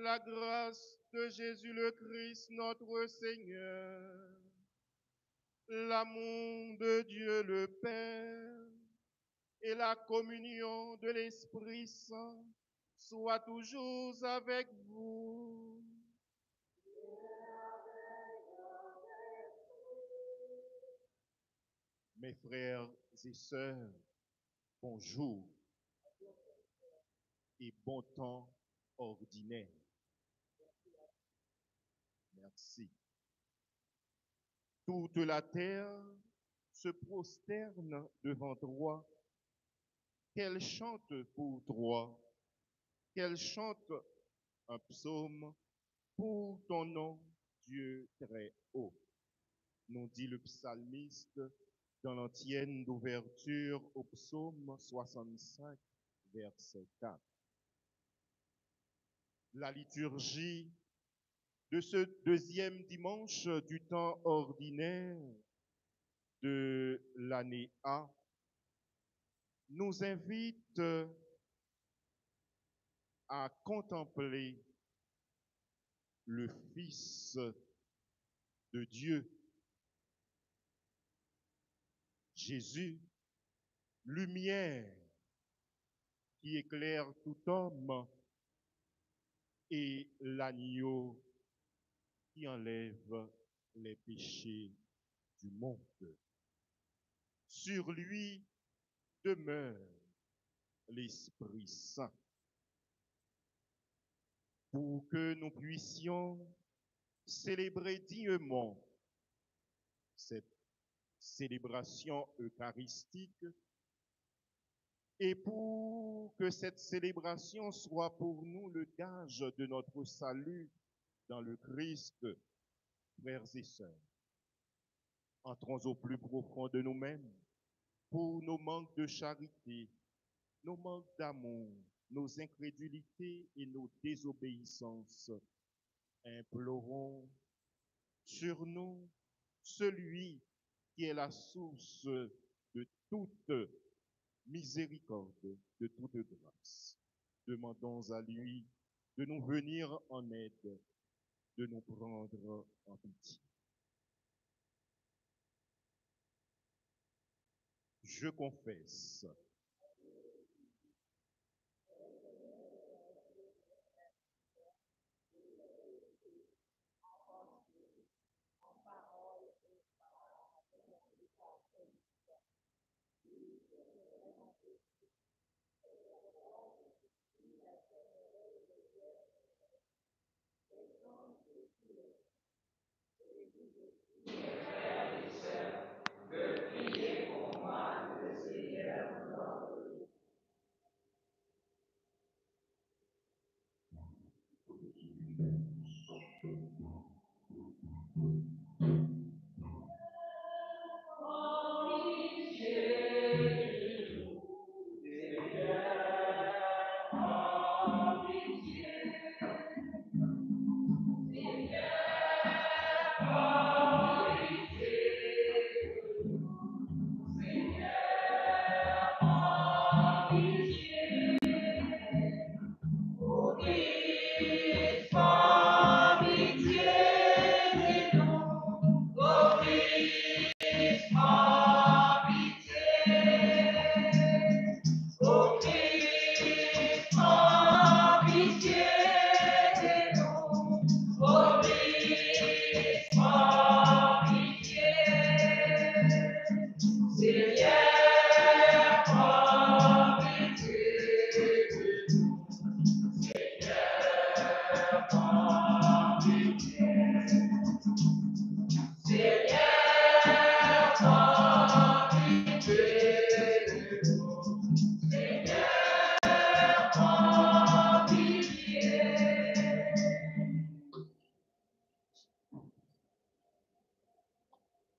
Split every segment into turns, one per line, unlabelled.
La grâce de Jésus le Christ, notre Seigneur, l'amour de Dieu le Père et la communion de l'Esprit Saint soient toujours avec vous. Mes frères et sœurs, bonjour et bon temps ordinaire. Merci. Toute la terre se prosterne devant toi, qu'elle chante pour toi, qu'elle chante un psaume pour ton nom, Dieu très haut. Nous dit le psalmiste dans l'antienne d'ouverture au psaume 65, verset 4. La liturgie de ce deuxième dimanche du temps ordinaire de l'année A nous invite à contempler le Fils de Dieu, Jésus, lumière qui éclaire tout homme et l'agneau qui enlève les péchés du monde. Sur lui demeure l'Esprit Saint pour que nous puissions célébrer dignement cette célébration eucharistique et pour que cette célébration soit pour nous le gage de notre salut dans le Christ, frères et sœurs. Entrons au plus profond de nous-mêmes pour nos manques de charité, nos manques d'amour, nos incrédulités et nos désobéissances. Implorons sur nous celui qui est la source de toute miséricorde, de toute grâce. Demandons à lui de nous venir en aide, de nous prendre en pitié. Je confesse.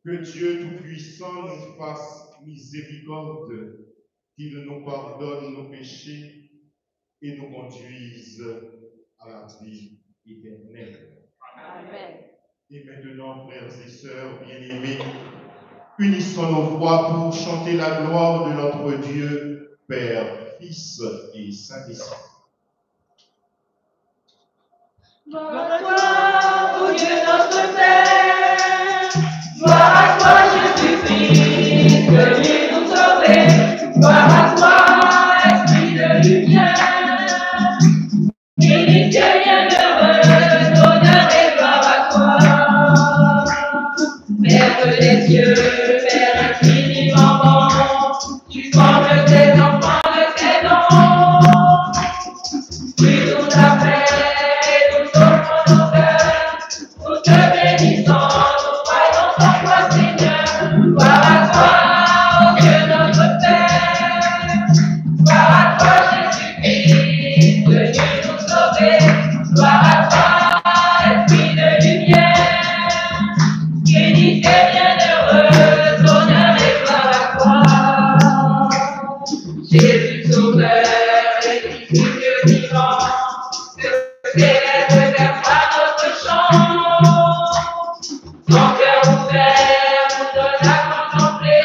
Que Dieu Tout-Puissant nous fasse miséricorde, qu'il nous pardonne nos péchés et nous conduise à la vie éternelle.
Amen.
Et maintenant, frères et sœurs bien-aimés, unissons nos voix pour chanter la gloire de notre Dieu, Père, Fils et Saint-Esprit.
Gloire à toi, ô Dieu notre Père. Gloire à toi, Jésus-Christ, venu nous sauver. Gloire à toi, Esprit de lumière. Béni et bienheureux, honneur et gloire à toi. Père des cieux, Père infiniment bon, tu formes tes enfants de tes dons. Tu nous appelles et nous sauvons nos cœurs. Nous te bénissons, nous croyons en toi. Dieu vivant, que s'élève vers toi notre chant. Ton cœur ouvert nous donne à contempler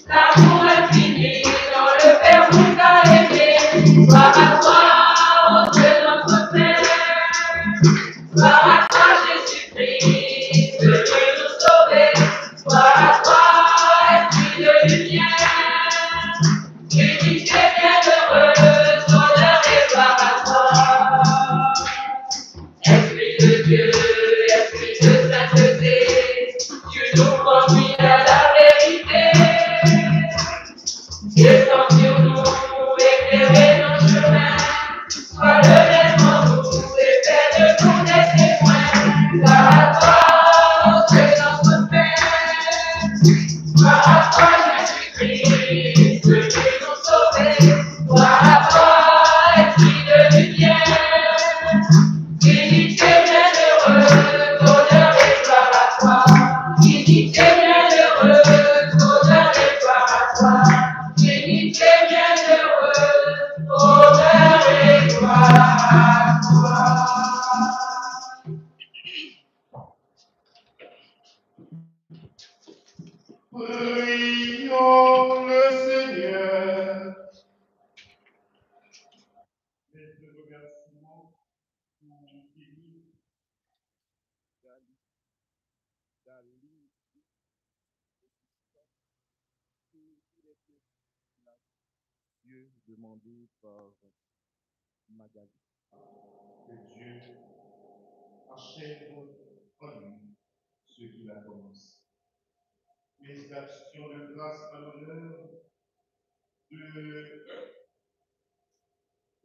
l'amour infini dont le Père nous a aimés. Gloire à toi, ô Dieu notre Père. Gloire à toi, Jésus-Christ, venu nous sauver. Gloire à toi, Esprit de lumière. Unité bienheureuse, honneur et gloire à toi. Esprit de Dieu, Esprit de sainteté, tu nous conduis à la vérité. Descends sur nous, éclairer nos chemins, sois le maître en nous et fais de nous des témoins. Gloire à toi, Dieu notre Père. Gloire à toi, Jésus-Christ, venu nous sauver. Gloire à toi, Esprit de lumière. Unité bienheureuse, honneur et gloire à toi. Unité bienheureuse, honneur et gloire à toi. Unité bienheureuse, honneur et gloire à toi.
Prions le Seigneur. Les remerciements pour Kémy, Dali, Dieu demandé par Magali. Que Dieu achève en lui ce qu'il a commencé. Les actions de grâce à l'honneur de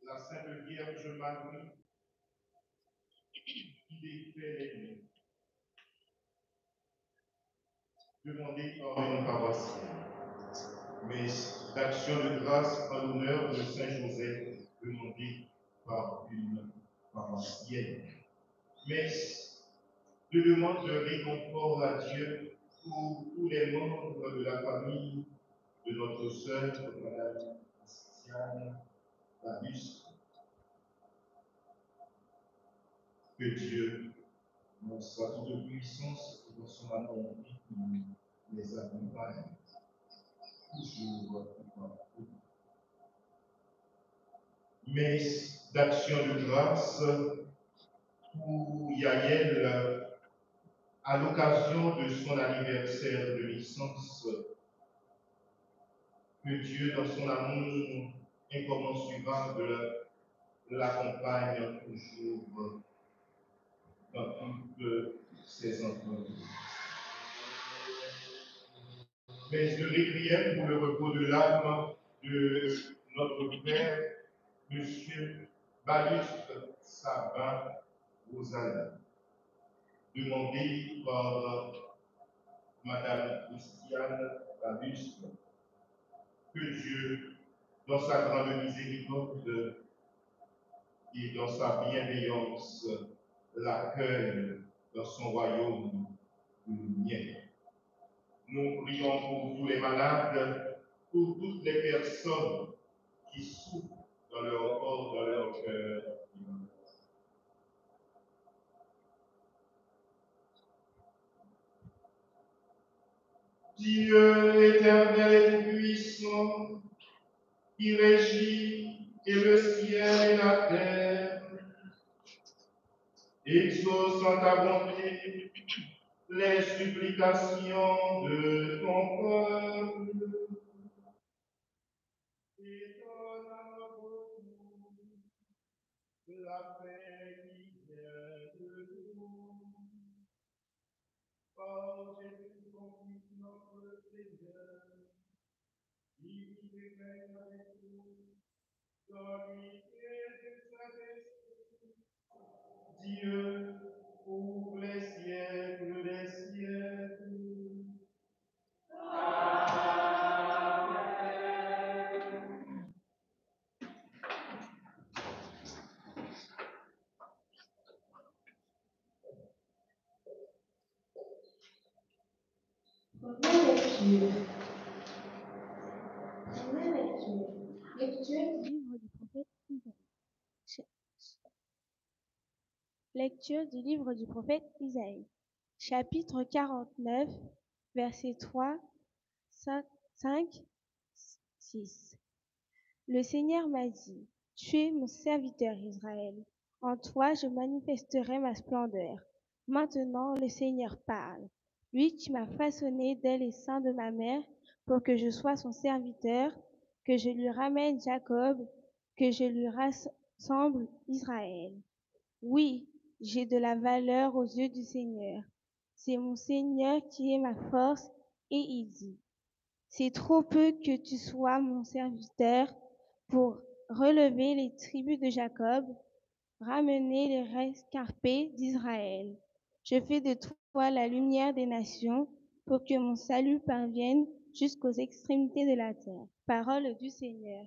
la Sainte Vierge Marie qui défait les nuits, demandées par une paroissienne. Mais d'action de grâce en l'honneur de Saint Joseph, demandée par une paroissienne. Mais de demande de réconfort à Dieu pour tous les membres de la famille de notre sœur, Madame Christiane Babus. Que Dieu, dans sa toute puissance et dans son amour infini, les accompagne toujours et partout. Mais d'action de grâce pour Yael à l'occasion de son anniversaire de naissance. Que Dieu, dans son amour incommensurable, l'accompagne toujours dans toutes ses entreprises. Mais je requiem pour le repos de l'âme de notre Père, M. Baptiste Sabin Rosalie, demandé par Madame Christiane Babus. Que Dieu, dans sa grande miséricorde et dans sa bienveillance, l'accueille dans son royaume de lumière. Nous prions pour tous les malades, pour toutes les personnes qui souffrent dans leur corps, dans leur cœur. Dieu éternel et puissant, qui régit et le ciel et la terre, exauce en ta bonté les supplications de ton peuple et donne à notre la paix qui vient de nous. Par Jésus Christ notre Seigneur, qui vit et règne avec nous, dans l'unité du Saint-Esprit, Dieu, pour les siècles des siècles.
Première lecture. Première lecture. Lecture.
Livre du prophète Isaïe.
Lecture du livre du prophète Isaïe, chapitre 49, versets 3, 5, 6. Le Seigneur m'a dit, tu es mon serviteur Israël. En toi je manifesterai ma splendeur. Maintenant le Seigneur parle. Lui qui m'a façonné dès les seins de ma mère pour que je sois son serviteur, que je lui ramène Jacob, que je lui rassemble Israël. Oui, j'ai de la valeur aux yeux du Seigneur. C'est mon Seigneur qui est ma force et il dit, c'est trop peu que tu sois mon serviteur pour relever les tribus de Jacob, ramener les rescapés d'Israël. Je fais de toi la lumière des nations pour que mon salut parvienne jusqu'aux extrémités de la terre. Parole du Seigneur.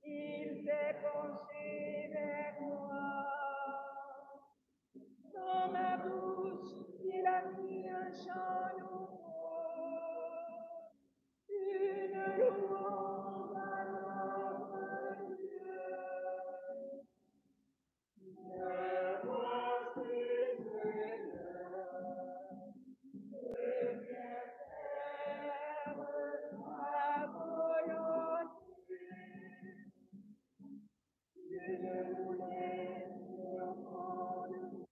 Il s'est penché vers moi. Dans ma bouche, il a mis un chant nouveau, une louange à notre Dieu. Me voici, Seigneur, je viens faire ta volonté. Je ne voulais entendre.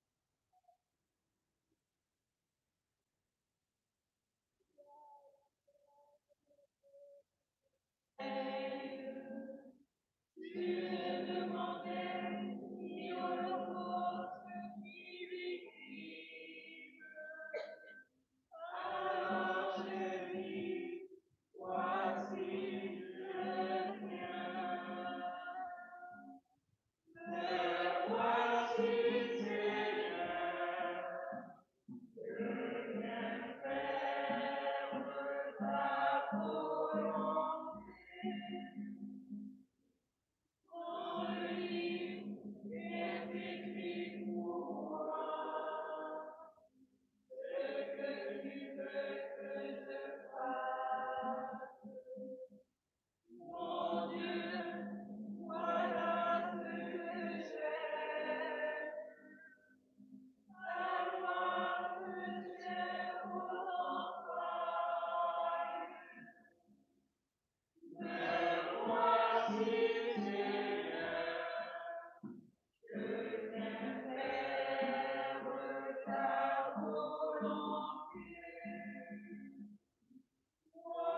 Je demandais si holocauste qui alors je dis, voici le mien. Me voici, Seigneur, je viens faire ta volonté. Dans le livre est écrit pour moi ce que tu veux que je fasse. Mon Dieu, voilà ce que j'aime. À moi me tient aux entrailles. Me voici, Seigneur, je viens faire ta volonté. Moi,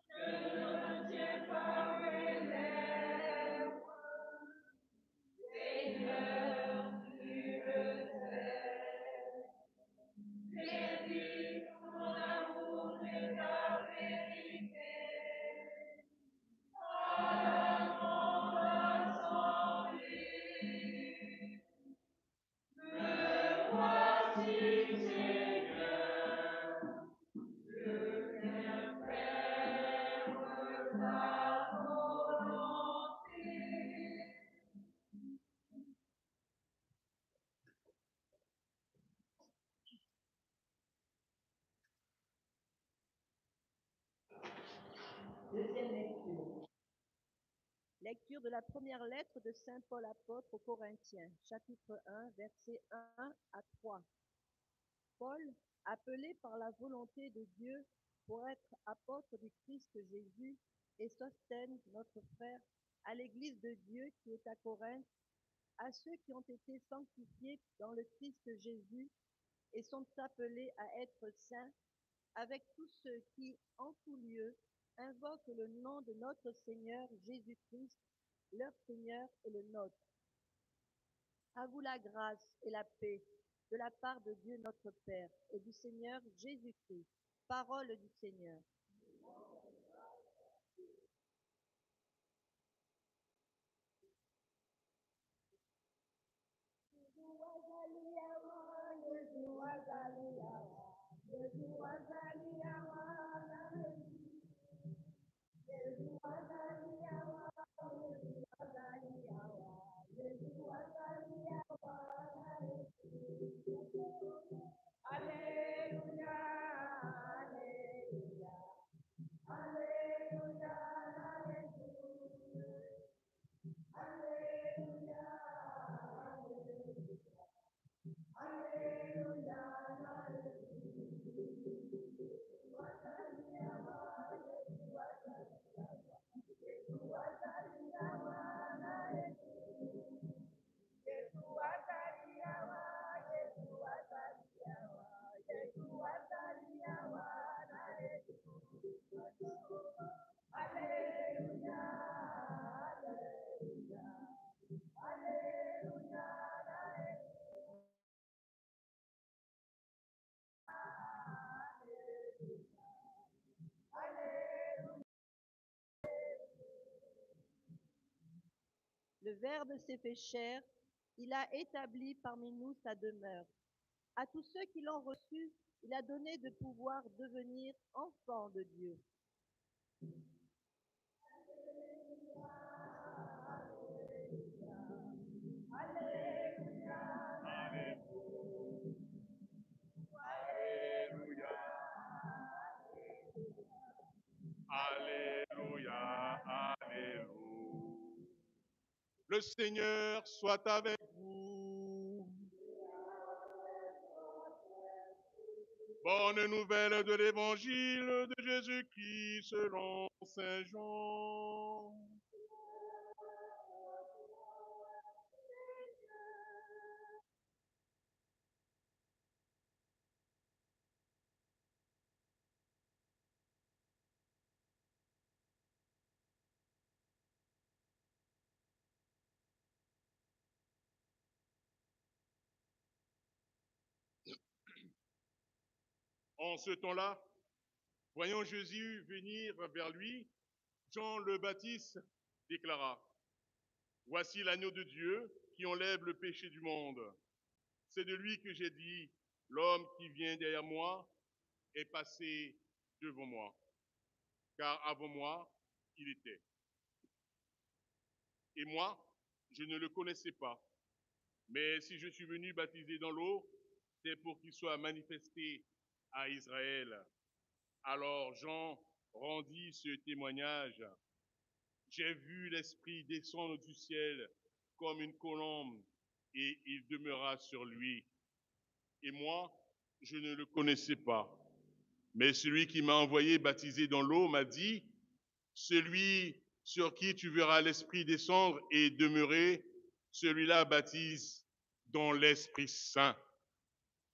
je ne retiens pas mes lèvres. Seigneur, tu le sais. J'ai dit ton amour et ta vérité. À la grande assemblée. Me voici, Seigneur, je viens faire ta volonté.
Deuxième lecture. Lecture de la première lettre de Saint Paul apôtre aux Corinthiens, chapitre 1, versets 1 à 3. Paul, appelé par la volonté de Dieu pour être apôtre du Christ Jésus, et Sosthène, notre frère, à l'église de Dieu qui est à Corinthe, à ceux qui ont été sanctifiés dans le Christ Jésus et sont appelés à être saints, avec tous ceux qui, en tout lieu, invoquent le nom de notre Seigneur Jésus-Christ, leur Seigneur et le nôtre. À vous la grâce et la paix de la part de Dieu notre Père et du Seigneur Jésus-Christ. Parole du Seigneur. Le Verbe s'est fait chair, il a établi parmi nous sa demeure. À tous ceux qui l'ont reçu, il a donné de pouvoir devenir enfants de Dieu.
Alléluia, alléluia. Le Seigneur soit avec vous. Bonne nouvelle de l'évangile de Jésus-Christ selon Saint Jean. En ce temps-là, voyant Jésus venir vers lui, Jean le Baptiste déclara: Voici l'agneau de Dieu qui enlève le péché du monde. C'est de lui que j'ai dit: L'homme qui vient derrière moi est passé devant moi, car avant moi, il était. Et moi, je ne le connaissais pas. Mais si je suis venu baptiser dans l'eau, c'est pour qu'il soit manifesté à Israël. Alors Jean rendit ce témoignage: J'ai vu l'Esprit descendre du ciel comme une colombe, et il demeura sur lui. Et moi, je ne le connaissais pas. Mais celui qui m'a envoyé baptiser dans l'eau m'a dit: Celui sur qui tu verras l'Esprit descendre et demeurer, celui-là baptise dans l'Esprit Saint.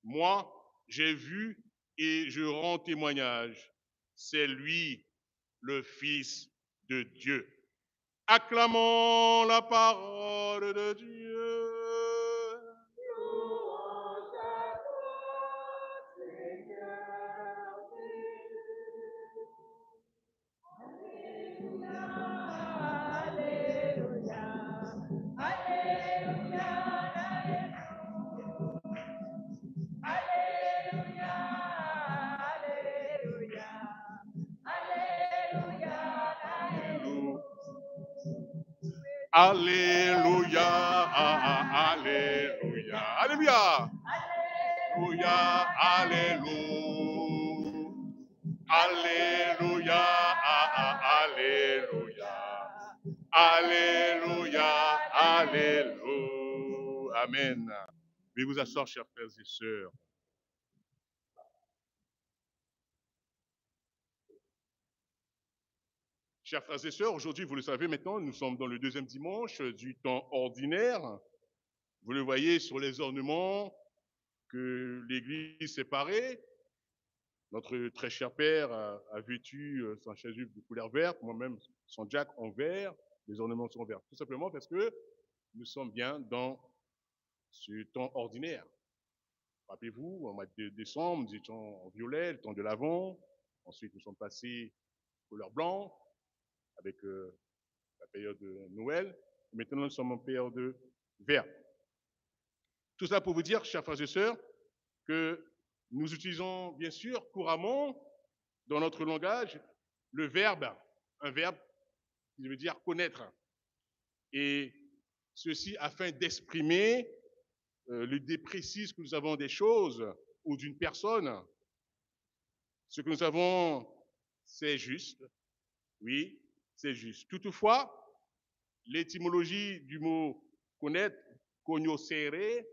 Moi, j'ai vu et je rends témoignage. C'est lui, le Fils de Dieu. Acclamons la parole de Dieu. Alléluia, alléluia, alléluia, alléluia, alléluia, alléluia, alléluia, alléluia, amen. Veuillez vous asseoir, chers frères et sœurs. Chers frères et sœurs, aujourd'hui, vous le savez maintenant, nous sommes dans le deuxième dimanche du temps ordinaire. Vous le voyez sur les ornements que l'Église séparée. Notre très cher Père a vêtu son chasuble de couleur verte, moi-même son jack en vert, les ornements sont verts. Tout simplement parce que nous sommes bien dans ce temps ordinaire. Rappelez-vous, au mois de décembre, nous étions en violet, le temps de l'Avent. Ensuite, nous sommes passés couleur blanc avec la période de Noël. Et maintenant, nous sommes en période de vert. Tout ça pour vous dire, chers frères et sœurs, que nous utilisons bien sûr couramment dans notre langage le verbe, un verbe qui veut dire connaître. Et ceci afin d'exprimer l'idée précise que nous avons des choses ou d'une personne. Ce que nous avons, c'est juste. Oui, c'est juste. Toutefois, l'étymologie du mot connaître, cognoscere,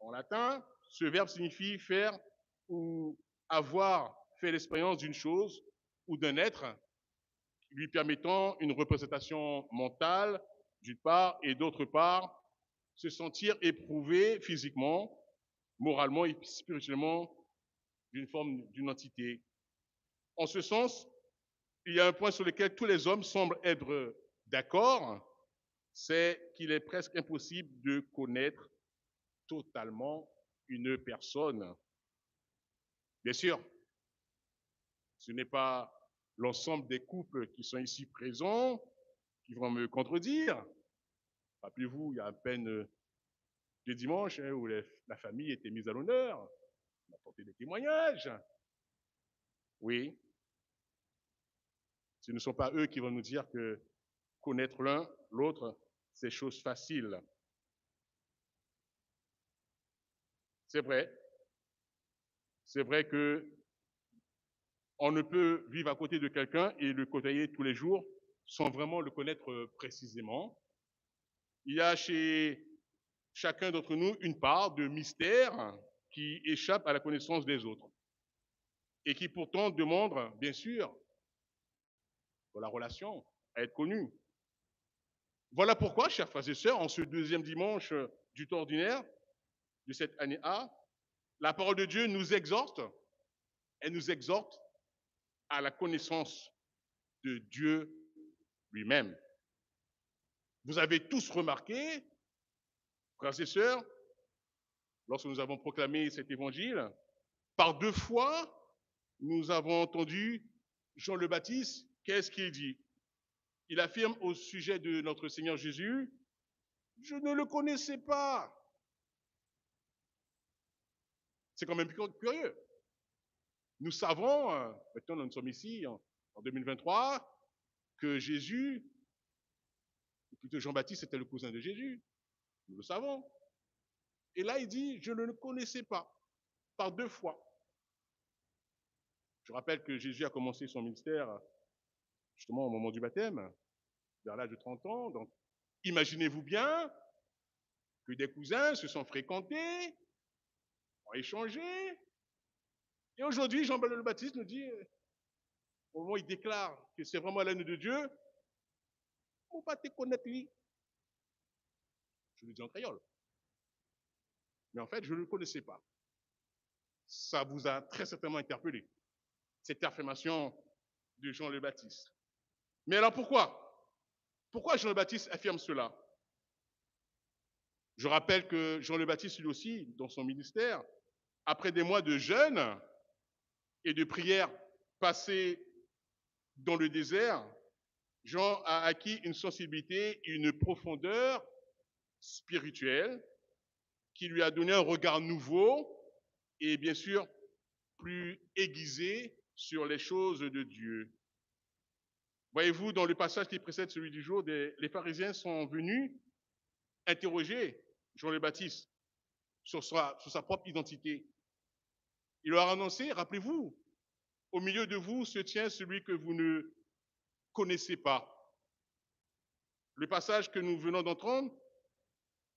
en latin, ce verbe signifie faire ou avoir fait l'expérience d'une chose ou d'un être, lui permettant une représentation mentale, d'une part, et d'autre part, se sentir éprouvé physiquement, moralement et spirituellement d'une forme, d'une entité. En ce sens, il y a un point sur lequel tous les hommes semblent être d'accord, c'est qu'il est presque impossible de connaître totalement une personne. Bien sûr, ce n'est pas l'ensemble des couples qui sont ici présents qui vont me contredire. Rappelez-vous, il y a à peine 2 dimanches où la famille était mise à l'honneur. On a porté des témoignages. Oui. Ce ne sont pas eux qui vont nous dire que connaître l'un, l'autre, c'est chose facile. C'est vrai. C'est vrai que on ne peut vivre à côté de quelqu'un et le côtoyer tous les jours sans vraiment le connaître précisément. Il y a chez chacun d'entre nous une part de mystère qui échappe à la connaissance des autres et qui pourtant demande, bien sûr, pour la relation, à être connue. Voilà pourquoi, chers frères et sœurs, en ce deuxième dimanche du temps ordinaire de cette année A, la parole de Dieu nous exhorte, elle nous exhorte à la connaissance de Dieu lui-même. Vous avez tous remarqué, frères et sœurs, lorsque nous avons proclamé cet évangile, par 2 fois, nous avons entendu Jean le Baptiste, qu'est-ce qu'il dit? Il affirme au sujet de notre Seigneur Jésus, « Je ne le connaissais pas ». C'est quand même curieux. Nous savons, maintenant nous sommes ici en 2023, que Jésus, ou plutôt Jean-Baptiste était le cousin de Jésus. Nous le savons. Et là, il dit, je ne le connaissais pas, par 2 fois. Je rappelle que Jésus a commencé son ministère justement au moment du baptême, vers l'âge de 30 ans. Donc, imaginez-vous bien que des cousins se sont fréquentés, ont échangé. Et aujourd'hui, Jean le Baptiste nous dit, au moment où il déclare que c'est vraiment l'agneau de Dieu, on va te connaître lui. Je le dis en créole. Mais en fait, je ne le connaissais pas. Ça vous a très certainement interpellé, cette affirmation de Jean le Baptiste. Mais alors pourquoi? Pourquoi Jean le Baptiste affirme cela? Je rappelle que Jean le Baptiste, lui aussi, dans son ministère, après des mois de jeûne et de prières passées dans le désert, Jean a acquis une sensibilité, une profondeur spirituelle qui lui a donné un regard nouveau et bien sûr plus aiguisé sur les choses de Dieu. Voyez-vous, dans le passage qui précède celui du jour, les pharisiens sont venus interroger Jean le Baptiste sur sa propre identité. Il leur a annoncé, rappelez-vous, au milieu de vous se tient celui que vous ne connaissez pas. Le passage que nous venons d'entendre,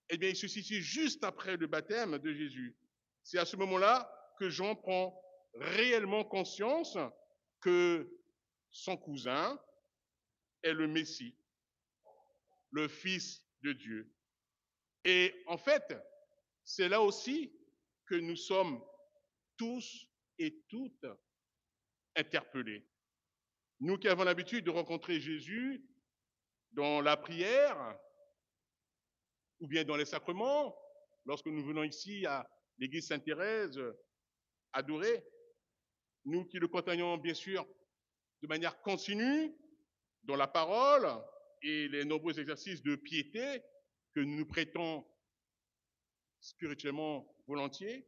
eh bien, il se situe juste après le baptême de Jésus. C'est à ce moment-là que Jean prend réellement conscience que son cousin est le Messie, le Fils de Dieu. Et en fait, c'est là aussi que nous sommes tous et toutes interpellés. Nous qui avons l'habitude de rencontrer Jésus dans la prière ou bien dans les sacrements, lorsque nous venons ici à l'église Sainte-Thérèse, adorée, nous qui le contemplons bien sûr de manière continue dans la parole et les nombreux exercices de piété que nous nous prêtons spirituellement volontiers,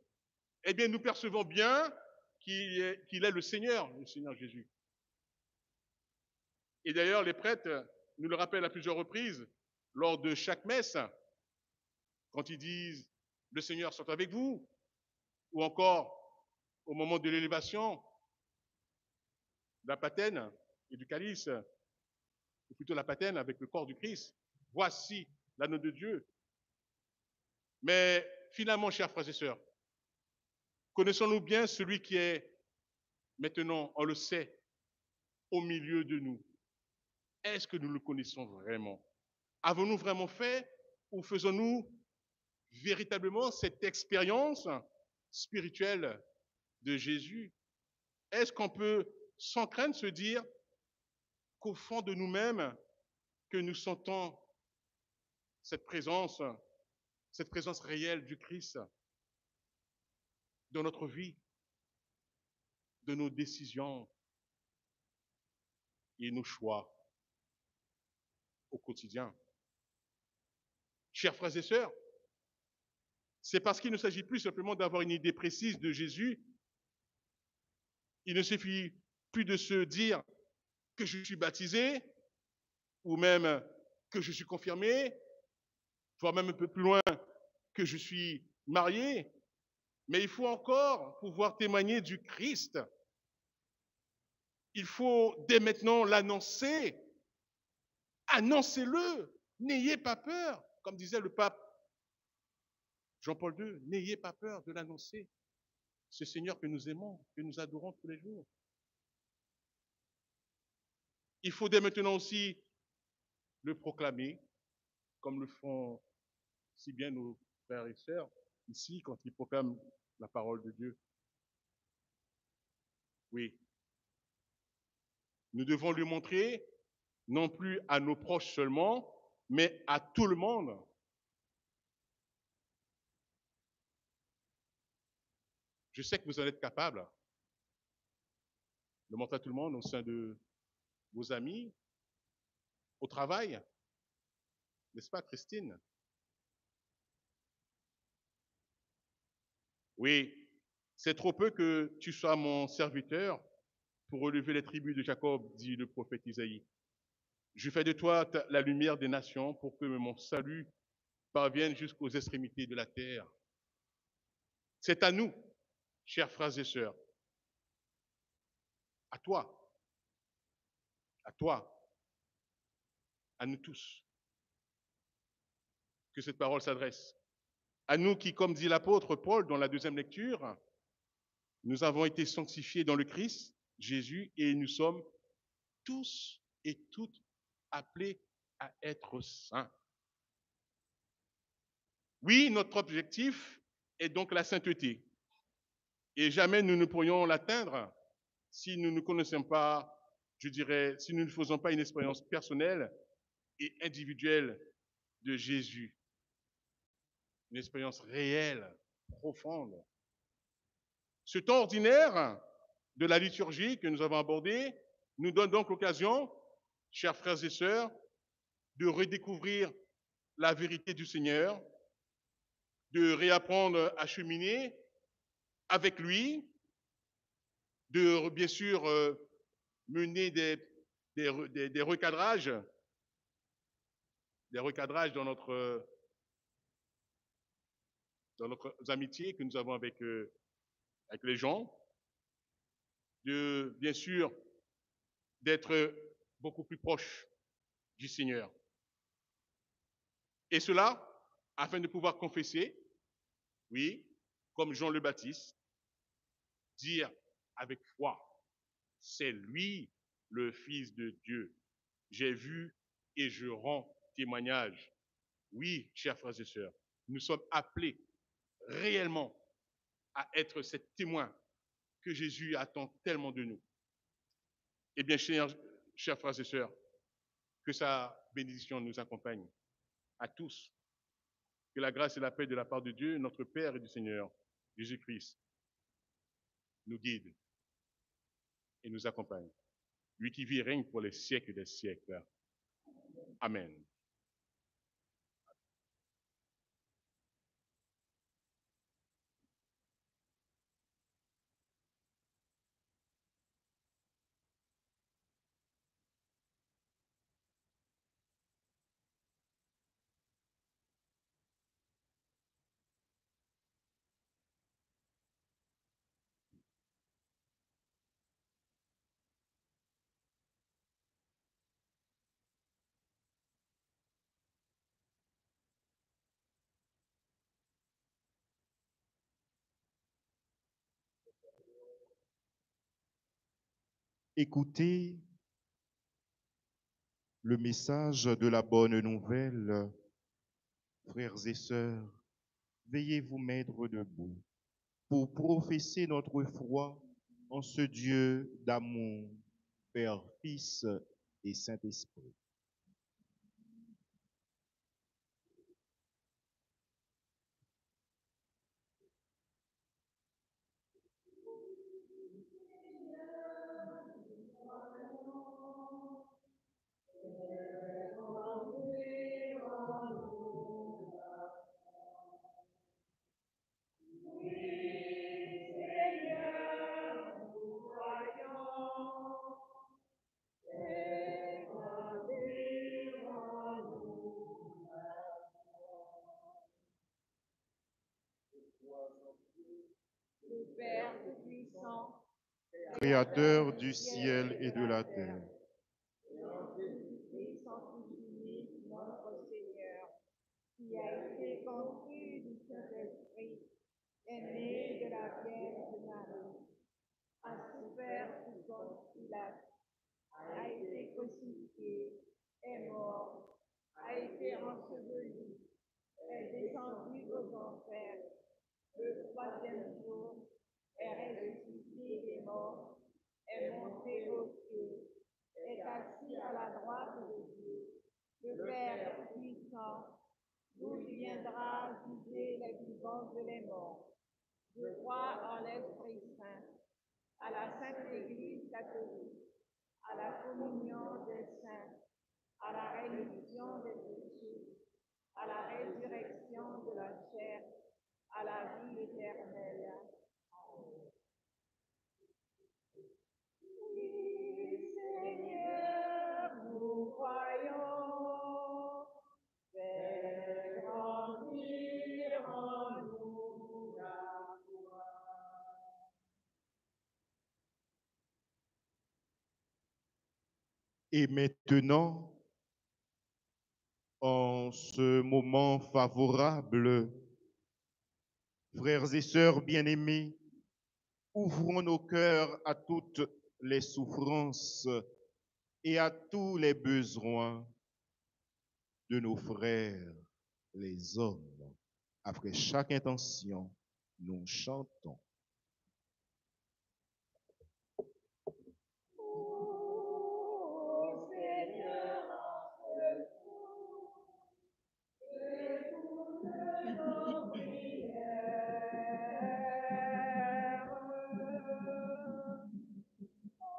eh bien nous percevons bien qu'il est le Seigneur Jésus. Et d'ailleurs, les prêtres nous le rappellent à plusieurs reprises lors de chaque messe, quand ils disent « Le Seigneur soit avec vous », ou encore au moment de l'élévation de la patène et du calice, ou plutôt la patène avec le corps du Christ. Voici l'anneau de Dieu. Mais finalement, chers frères et sœurs, connaissons-nous bien celui qui est maintenant, on le sait, au milieu de nous? Est-ce que nous le connaissons vraiment? Avons-nous vraiment fait ou faisons-nous véritablement cette expérience spirituelle de Jésus? Est-ce qu'on peut sans crainte se dire qu'au fond de nous-mêmes, que nous sentons cette présence réelle du Christ dans notre vie, de nos décisions et nos choix au quotidien? Chers frères et sœurs, c'est parce qu'il ne s'agit plus simplement d'avoir une idée précise de Jésus. Il ne suffit plus de se dire que je suis baptisé ou même que je suis confirmé, voire même un peu plus loin que je suis marié, mais il faut encore pouvoir témoigner du Christ. Il faut dès maintenant l'annoncer. Annoncez-le, n'ayez pas peur, comme disait le pape Jean-Paul II, n'ayez pas peur de l'annoncer. Ce Seigneur que nous aimons, que nous adorons tous les jours. Il faut dès maintenant aussi le proclamer, comme le font si bien nos frères et sœurs ici quand ils proclament la parole de Dieu. Oui, nous devons lui montrer, non plus à nos proches seulement, mais à tout le monde. Je sais que vous en êtes capables de montrer à tout le monde au sein de vos amis, au travail. N'est-ce pas, Christine? Oui, c'est trop peu que tu sois mon serviteur pour relever les tribus de Jacob, dit le prophète Isaïe. Je fais de toi la lumière des nations pour que mon salut parvienne jusqu'aux extrémités de la terre. C'est à nous, chers frères et sœurs, à toi, à nous tous, que cette parole s'adresse. À nous qui, comme dit l'apôtre Paul dans la deuxième lecture, nous avons été sanctifiés dans le Christ, Jésus, et nous sommes tous et toutes appelés à être saints. Oui, notre objectif est donc la sainteté. Et jamais nous ne pourrions l'atteindre si nous ne connaissons pas, je dirais, si nous ne faisons pas une expérience personnelle et individuelle de Jésus. Une expérience réelle, profonde. Ce temps ordinaire de la liturgie que nous avons abordé nous donne donc l'occasion, chers frères et sœurs, de redécouvrir la vérité du Seigneur, de réapprendre à cheminer avec lui, de bien sûr mener des recadrages dans notre amitié que nous avons avec les gens, de bien sûr d'être beaucoup plus proche du Seigneur. Et cela afin de pouvoir confesser, oui, comme Jean le Baptiste, dire avec foi, c'est lui le Fils de Dieu. J'ai vu et je rends témoignage. Oui, chers frères et sœurs, nous sommes appelés réellement à être ces témoins que Jésus attend tellement de nous. Eh bien, chers frères et sœurs, que sa bénédiction nous accompagne à tous. Que la grâce et la paix de la part de Dieu, notre Père et du Seigneur, Jésus-Christ nous guide et nous accompagne. Lui qui vit et règne pour les siècles des siècles. Amen.
Écoutez le message de la bonne nouvelle, frères et sœurs. Veuillez vous mettre debout pour professer notre foi en ce Dieu d'amour, Père, Fils et Saint-Esprit.
Père tout-puissant,
Créateur du ciel et de la terre,
Jésus-Christ en Fils unique, notre Seigneur, qui a été conçu du Saint-Esprit, est né de la Vierge Marie, a souffert sous Ponce Pilate, a été crucifié, est mort, a été enseveli, est descendu aux enfers, le troisième jour est ressuscité des morts, est monté aux cieux, est assis à la droite de Dieu, le Père puissant, d'où il viendra juger les vivants et les morts. Je crois en l'Esprit Saint, à la Sainte Église catholique, à la communion des saints, à la rémission des péchés, à la résurrection de la chair, à la vie éternelle. Oui, Seigneur, nous croyons. Fais grandir en nous la foi.
et maintenant, en ce moment favorable, frères et sœurs bien-aimés, ouvrons nos cœurs à toutes les souffrances et à tous les besoins de nos frères, les hommes. Après chaque intention, nous chantons.
Ô Seigneur, écoute nos prières.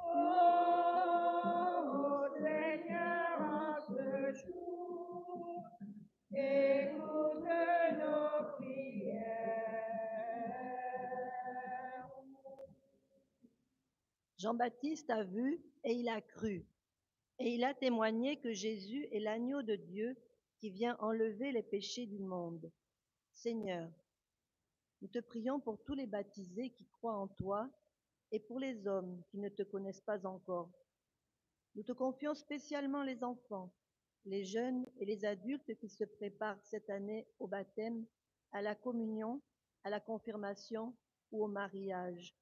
Ô Seigneur, en ce jour, écoute nos prières.
Jean-Baptiste a vu et il a cru, et il a témoigné que Jésus est l'agneau de Dieu qui vient enlever les péchés du monde. Seigneur, nous te prions pour tous les baptisés qui croient en toi et pour les hommes qui ne te connaissent pas encore. Nous te confions spécialement les enfants, les jeunes et les adultes qui se préparent cette année au baptême, à la communion, à la confirmation ou au mariage.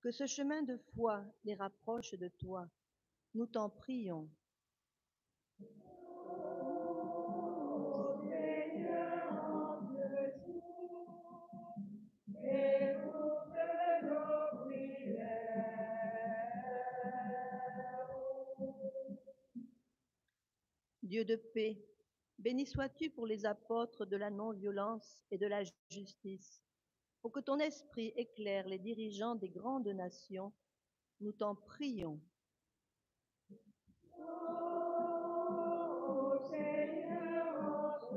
Que ce chemin de foi les rapproche de toi. Nous t'en prions.
Ô Seigneur, en ce jour, écoute nos prières.
Dieu de paix, béni sois-tu pour les apôtres de la non-violence et de la justice. pour que ton esprit éclaire les dirigeants des grandes nations, nous t'en prions.
Ô Seigneur,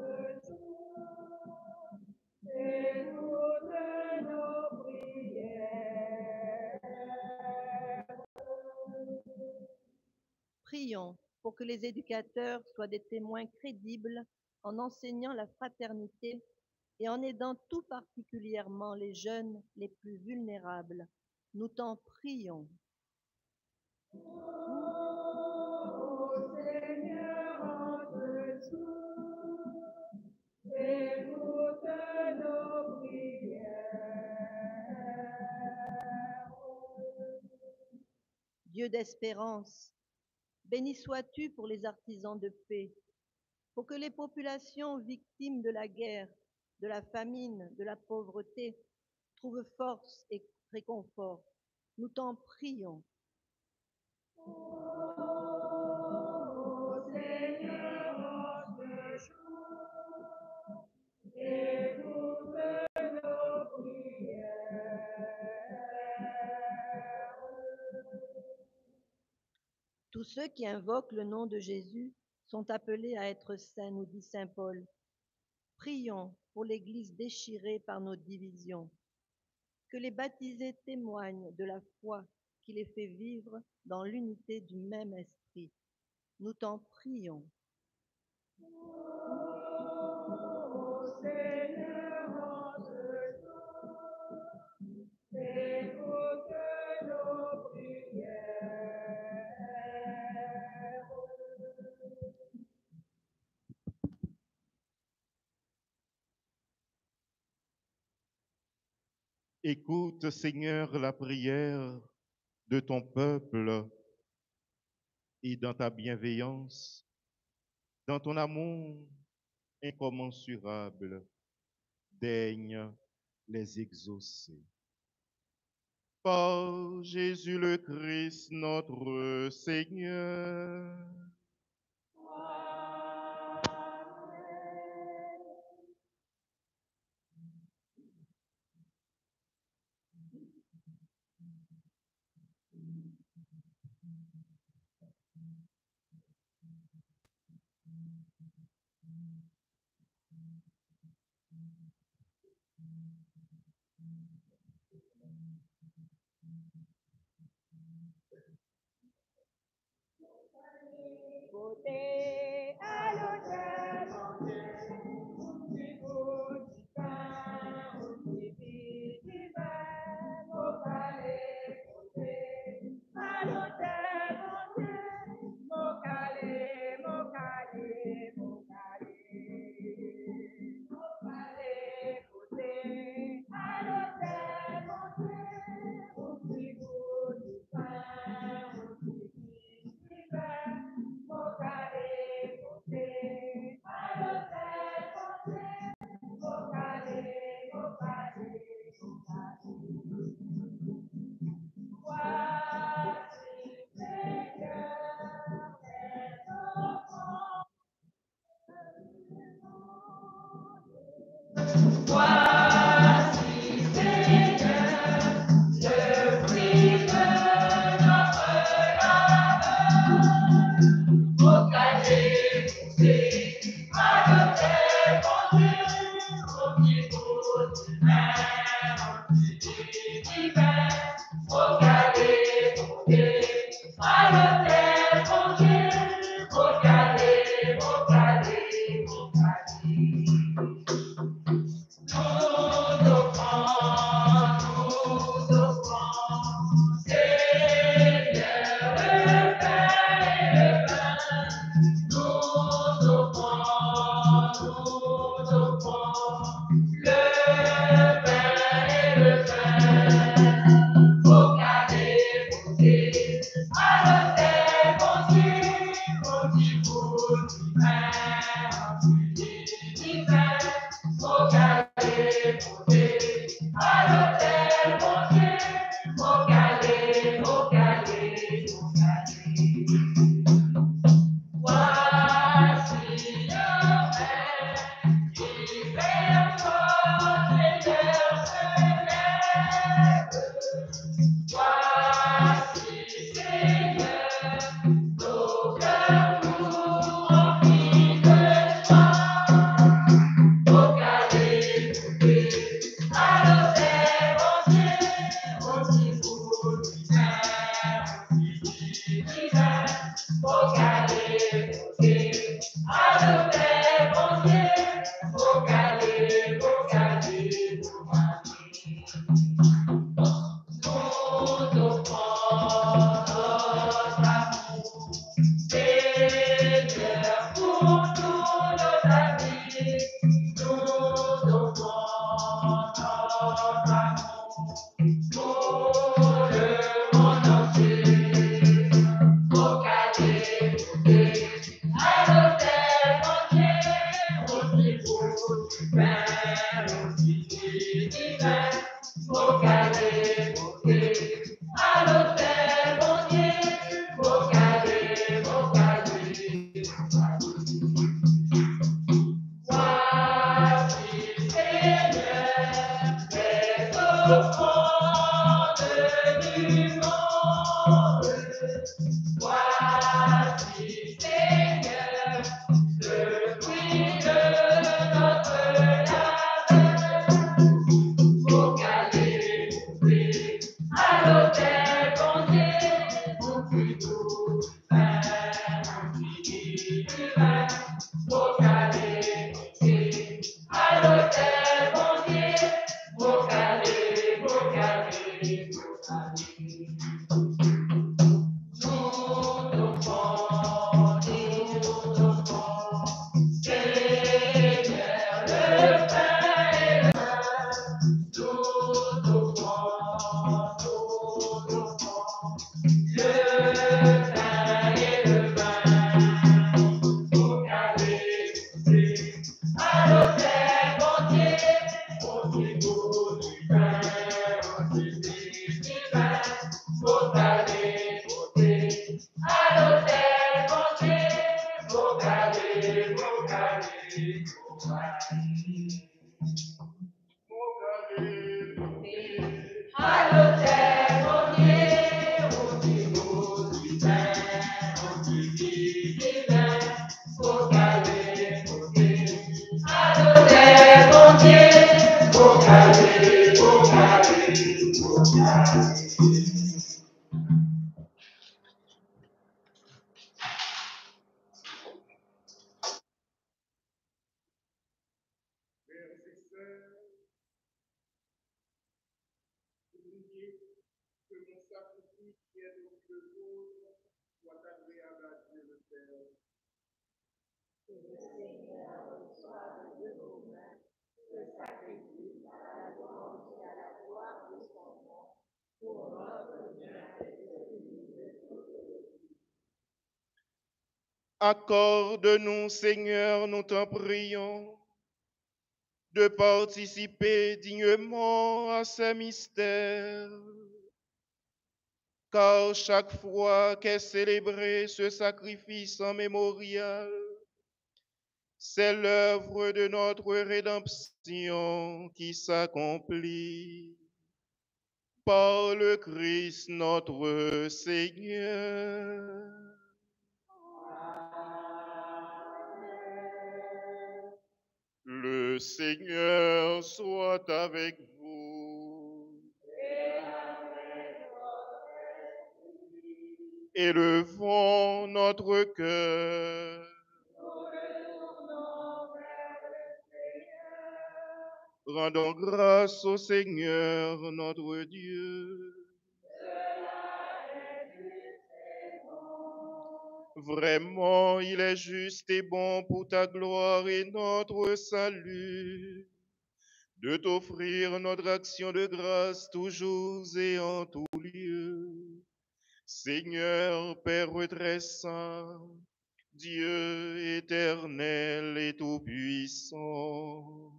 écoute nos prières.
Prions pour que les éducateurs soient des témoins crédibles en enseignant la fraternité et en aidant tout particulièrement les jeunes les plus vulnérables. Nous t'en prions.
Ô Seigneur, écoute nos prières.
Dieu d'espérance, béni sois-tu pour les artisans de paix, pour que les populations victimes de la guerre, de la famine, de la pauvreté trouvent force et réconfort. Nous t'en prions.
Ô Seigneur, notre jour, écoute nos prières.
Tous ceux qui invoquent le nom de Jésus sont appelés à être saints, nous dit saint Paul. Prions pour l'Église déchirée par nos divisions. Que les baptisés témoignent de la foi qui les fait vivre dans l'unité du même esprit. Nous t'en prions.
Ô Seigneur, notre jour, écoute nos prières.
Écoute, Seigneur, la prière de ton peuple et dans ta bienveillance, dans ton amour incommensurable, daigne les exaucer. Par Jésus le Christ, notre Seigneur.
Goûtez à l'autel, du goût du pain, du vin, du vin, au palais, goûtez à l'autel,
Accorde-nous, Seigneur, nous t'en prions, de participer dignement à ces mystères. Car chaque fois qu'est célébré ce sacrifice en mémorial, c'est l'œuvre de notre rédemption qui s'accomplit par le Christ notre Seigneur. Le Seigneur soit avec vous. Élevons notre cœur. Rendons grâce au Seigneur notre Dieu. Vraiment, il est juste et bon pour ta gloire et notre salut de t'offrir notre action de grâce toujours et en tout lieu. Seigneur, Père très saint, Dieu éternel et tout-puissant,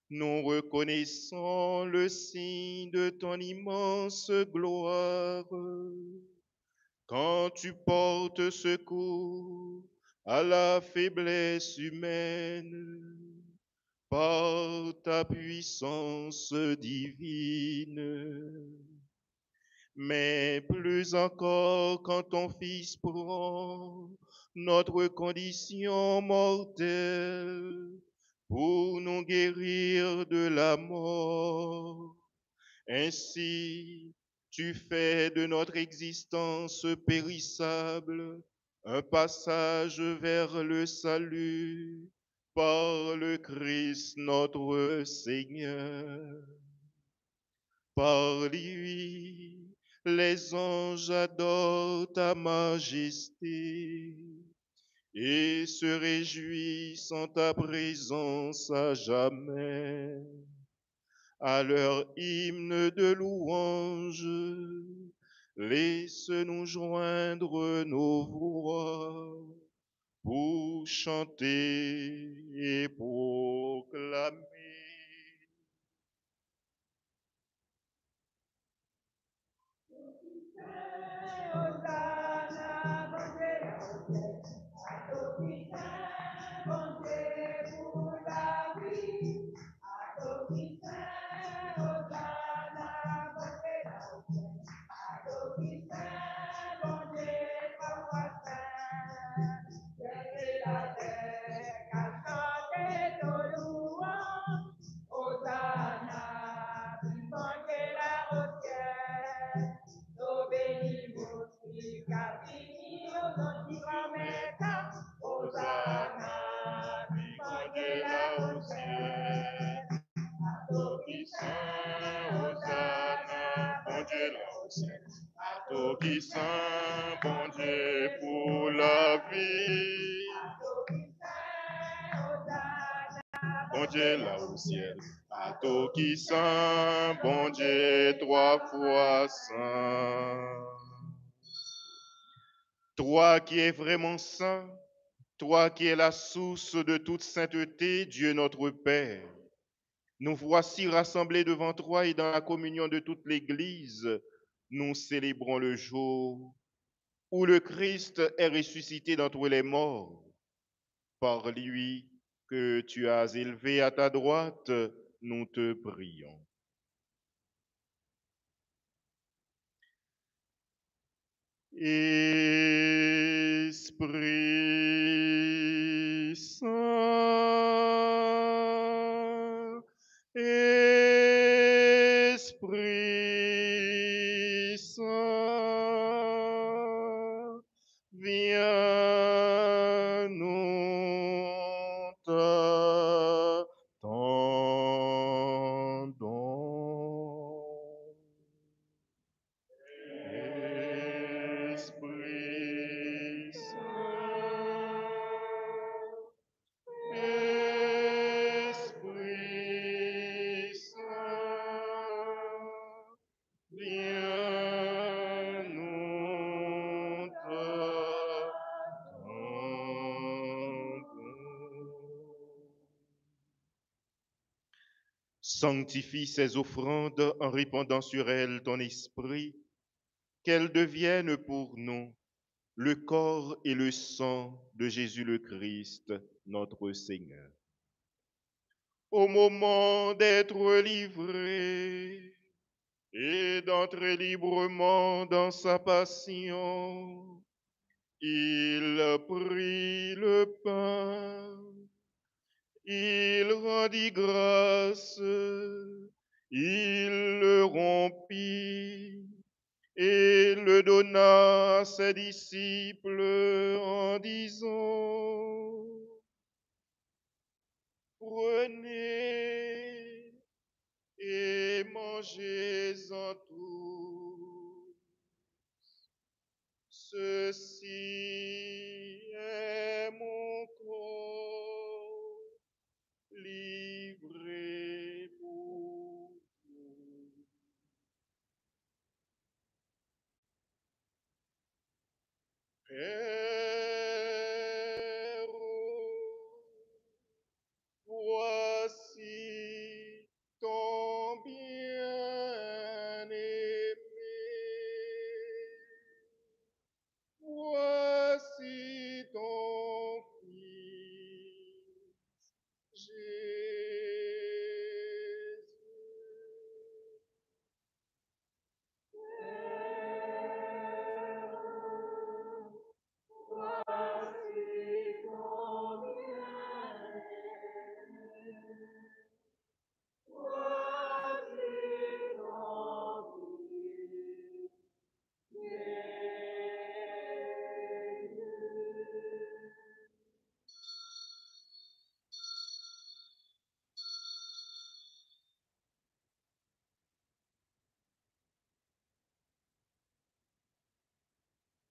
nous reconnaissons le signe de ton immense gloire quand tu portes secours à la faiblesse humaine. par ta puissance divine. Mais plus encore quand ton Fils prend notre condition mortelle pour nous guérir de la mort. Ainsi, tu fais de notre existence périssable un passage vers le salut par le Christ notre Seigneur. Par lui, les anges adorent ta majesté et se réjouissent en ta présence à jamais. À leur hymne de louange, laisse-nous joindre nos voix pour chanter et proclamer. Qui saint, bon Dieu, pour la vie. Bon Dieu là au ciel, à toi qui saint, bon Dieu, 3 fois saint. Toi qui es vraiment saint, toi qui es la source de toute sainteté, Dieu notre Père, nous voici rassemblés devant toi et dans la communion de toute l'Église, nous célébrons le jour où le Christ est ressuscité d'entre les morts. Par lui que tu as élevé à ta droite, nous te prions. Esprit Saint, Esprit Saint, viens nous t'attendons. Esprit Saint, Esprit Saint, viens nous t'attendons. Sanctifie ces offrandes en répandant sur elles ton esprit, qu'elles deviennent pour nous le corps et le sang de Jésus le Christ, notre Seigneur. Au moment d'être livré et d'entrer librement dans sa passion, il prit le pain, il rendit grâce, il le rompit et le donna à ses disciples en disant: prenez et mangez-en tous. Ceci est mon corps livré pour vous. Père, voici ton bien-aimé. Voici ton Fils, Jésus.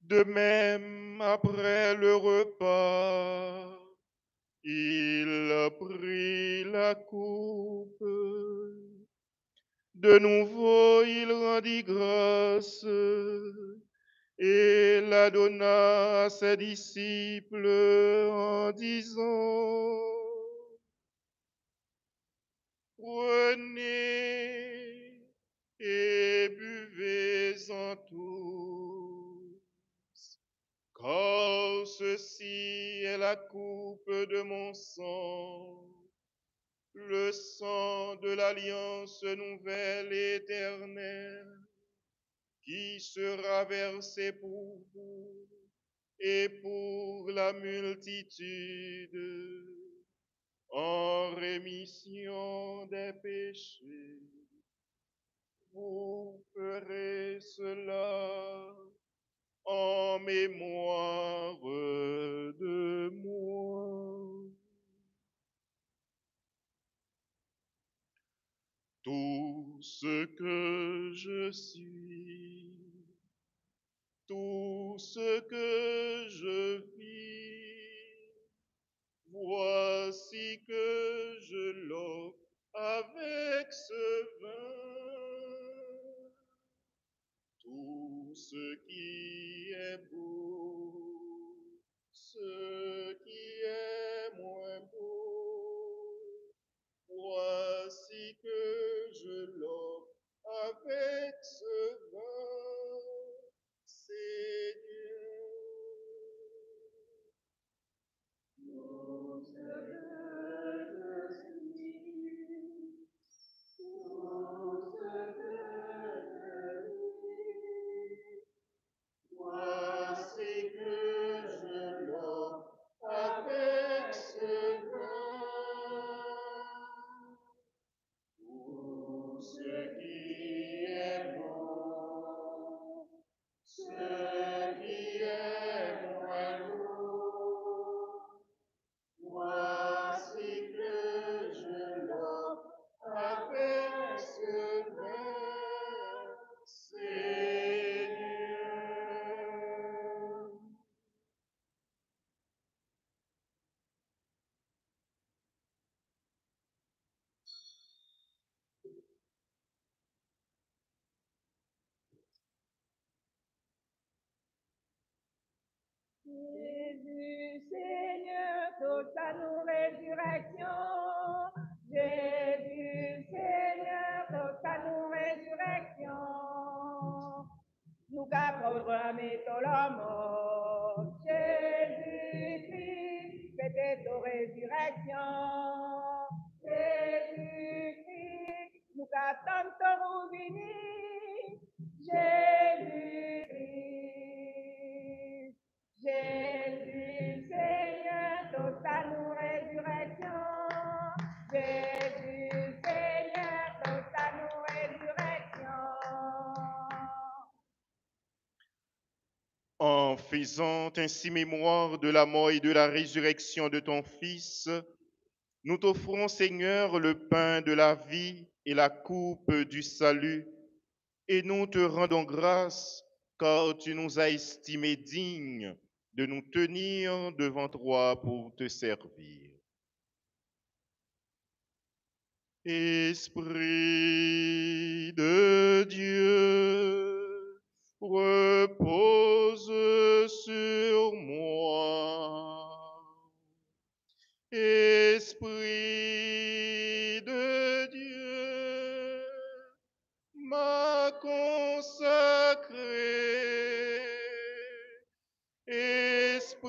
De même, après le repas, il prit la coupe. De nouveau, il rendit grâce et la donna à ses disciples en disant: Prenez et buvez-en tous, car ceci est la coupe de mon sang, le sang de l'alliance nouvelle et éternelle, qui sera versé pour vous et pour la multitude en rémission des péchés. Vous ferez cela en mémoire de moi. Tout ce que je suis, tout ce que je vis, voici que je l'offre avec ce vin. Tout ce qui est beau, ce qui est moins beau, voici que je l'offre avec ce vin, Seigneur. Tout ce que je suis, tout ce que je vis, voici que je l'offre avec ce vin. Tout ce qui est beau, ce qui est moins beau, voici que je l'offre avec ce vin, Seigneur.
Jésus, Seigneur, toute à nous résurrection. Jésus, Seigneur, toute à nous résurrection. Nous qu'à proclamer ton la mort. Jésus-Christ, fêtez ton résurrection. Jésus-Christ, nous qu'attendons ton revenir. Jésus-Christ. Jésus, Seigneur, toute à nous résurrection. Jésus, Seigneur, toute à nous résurrection.
En faisant ainsi mémoire de la mort et de la résurrection de ton Fils, nous t'offrons, Seigneur, le pain de la vie et la coupe du salut, et nous te rendons grâce, car tu nous as estimés dignes de nous tenir devant toi pour te servir. Esprit de Dieu, repose sur moi. Esprit de Dieu, m'a consacré. Esprit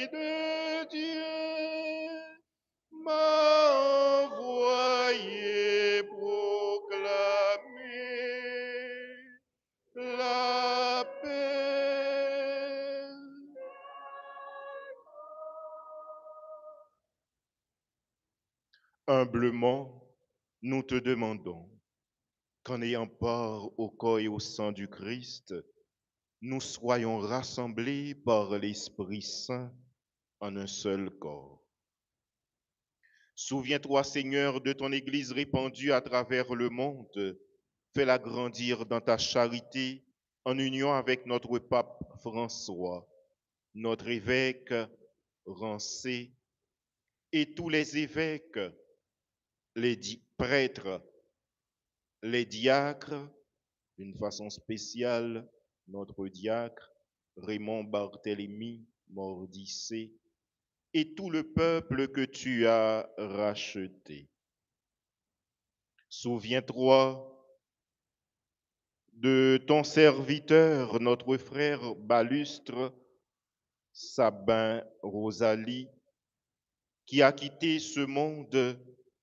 de Dieu, m'a envoyé proclamer la paix. Humblement, nous te demandons qu'en ayant part au corps et au sang du Christ, nous soyons rassemblés par l'Esprit Saint en un seul corps. Souviens-toi, Seigneur, de ton Église répandue à travers le monde. Fais-la grandir dans ta charité en union avec notre pape François, notre évêque Rancé et tous les évêques, les prêtres, les diacres, d'une façon spéciale, notre diacre Raymond Barthélemy Mordicé, et tout le peuple que tu as racheté. Souviens-toi de ton serviteur, notre frère Balustre Sabin Rosalie, qui a quitté ce monde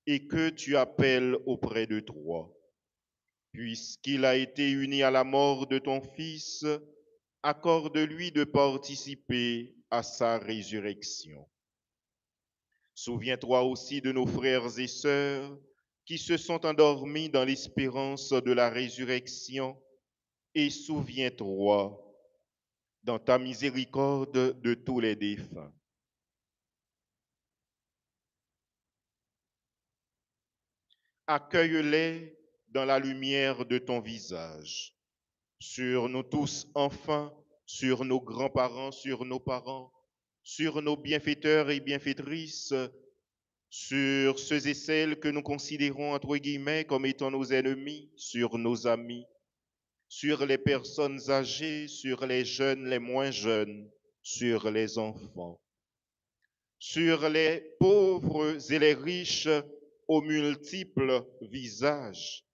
et que tu appelles auprès de toi. Puisqu'il a été uni à la mort de ton Fils, accorde-lui de participer à sa résurrection. Souviens-toi aussi de nos frères et sœurs qui se sont endormis dans l'espérance de la résurrection et souviens-toi dans ta miséricorde de tous les défunts. Accueille-les dans la lumière de ton visage, sur nous tous enfants, sur nos grands-parents, sur nos parents, sur nos bienfaiteurs et bienfaitrices, sur ceux et celles que nous considérons entre guillemets comme étant nos ennemis, sur nos amis, sur les personnes âgées, sur les jeunes, les moins jeunes, sur les enfants, sur les pauvres et les riches aux multiples visages,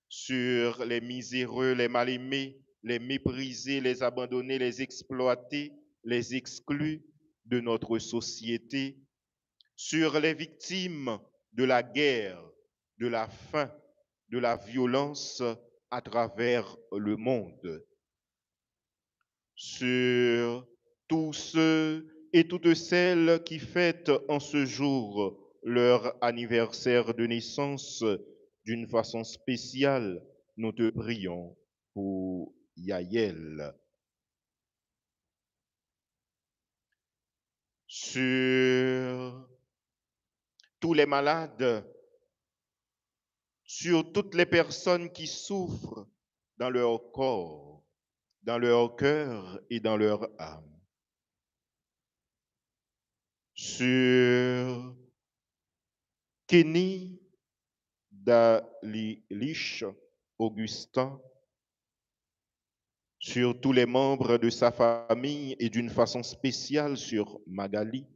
sur les miséreux, les mal-aimés, les méprisés, les abandonnés, les exploités, les exclus de notre société, sur les victimes de la guerre, de la faim, de la violence à travers le monde, sur tous ceux et toutes celles qui fêtent en ce jour leur anniversaire de naissance d'une façon spéciale, nous te prions pour Yaël. Sur tous les malades, sur toutes les personnes qui souffrent dans leur corps, dans leur cœur et dans leur âme. Sur Kenny Dalilich Augustin, sur tous les membres de sa famille et d'une façon spéciale sur Magali,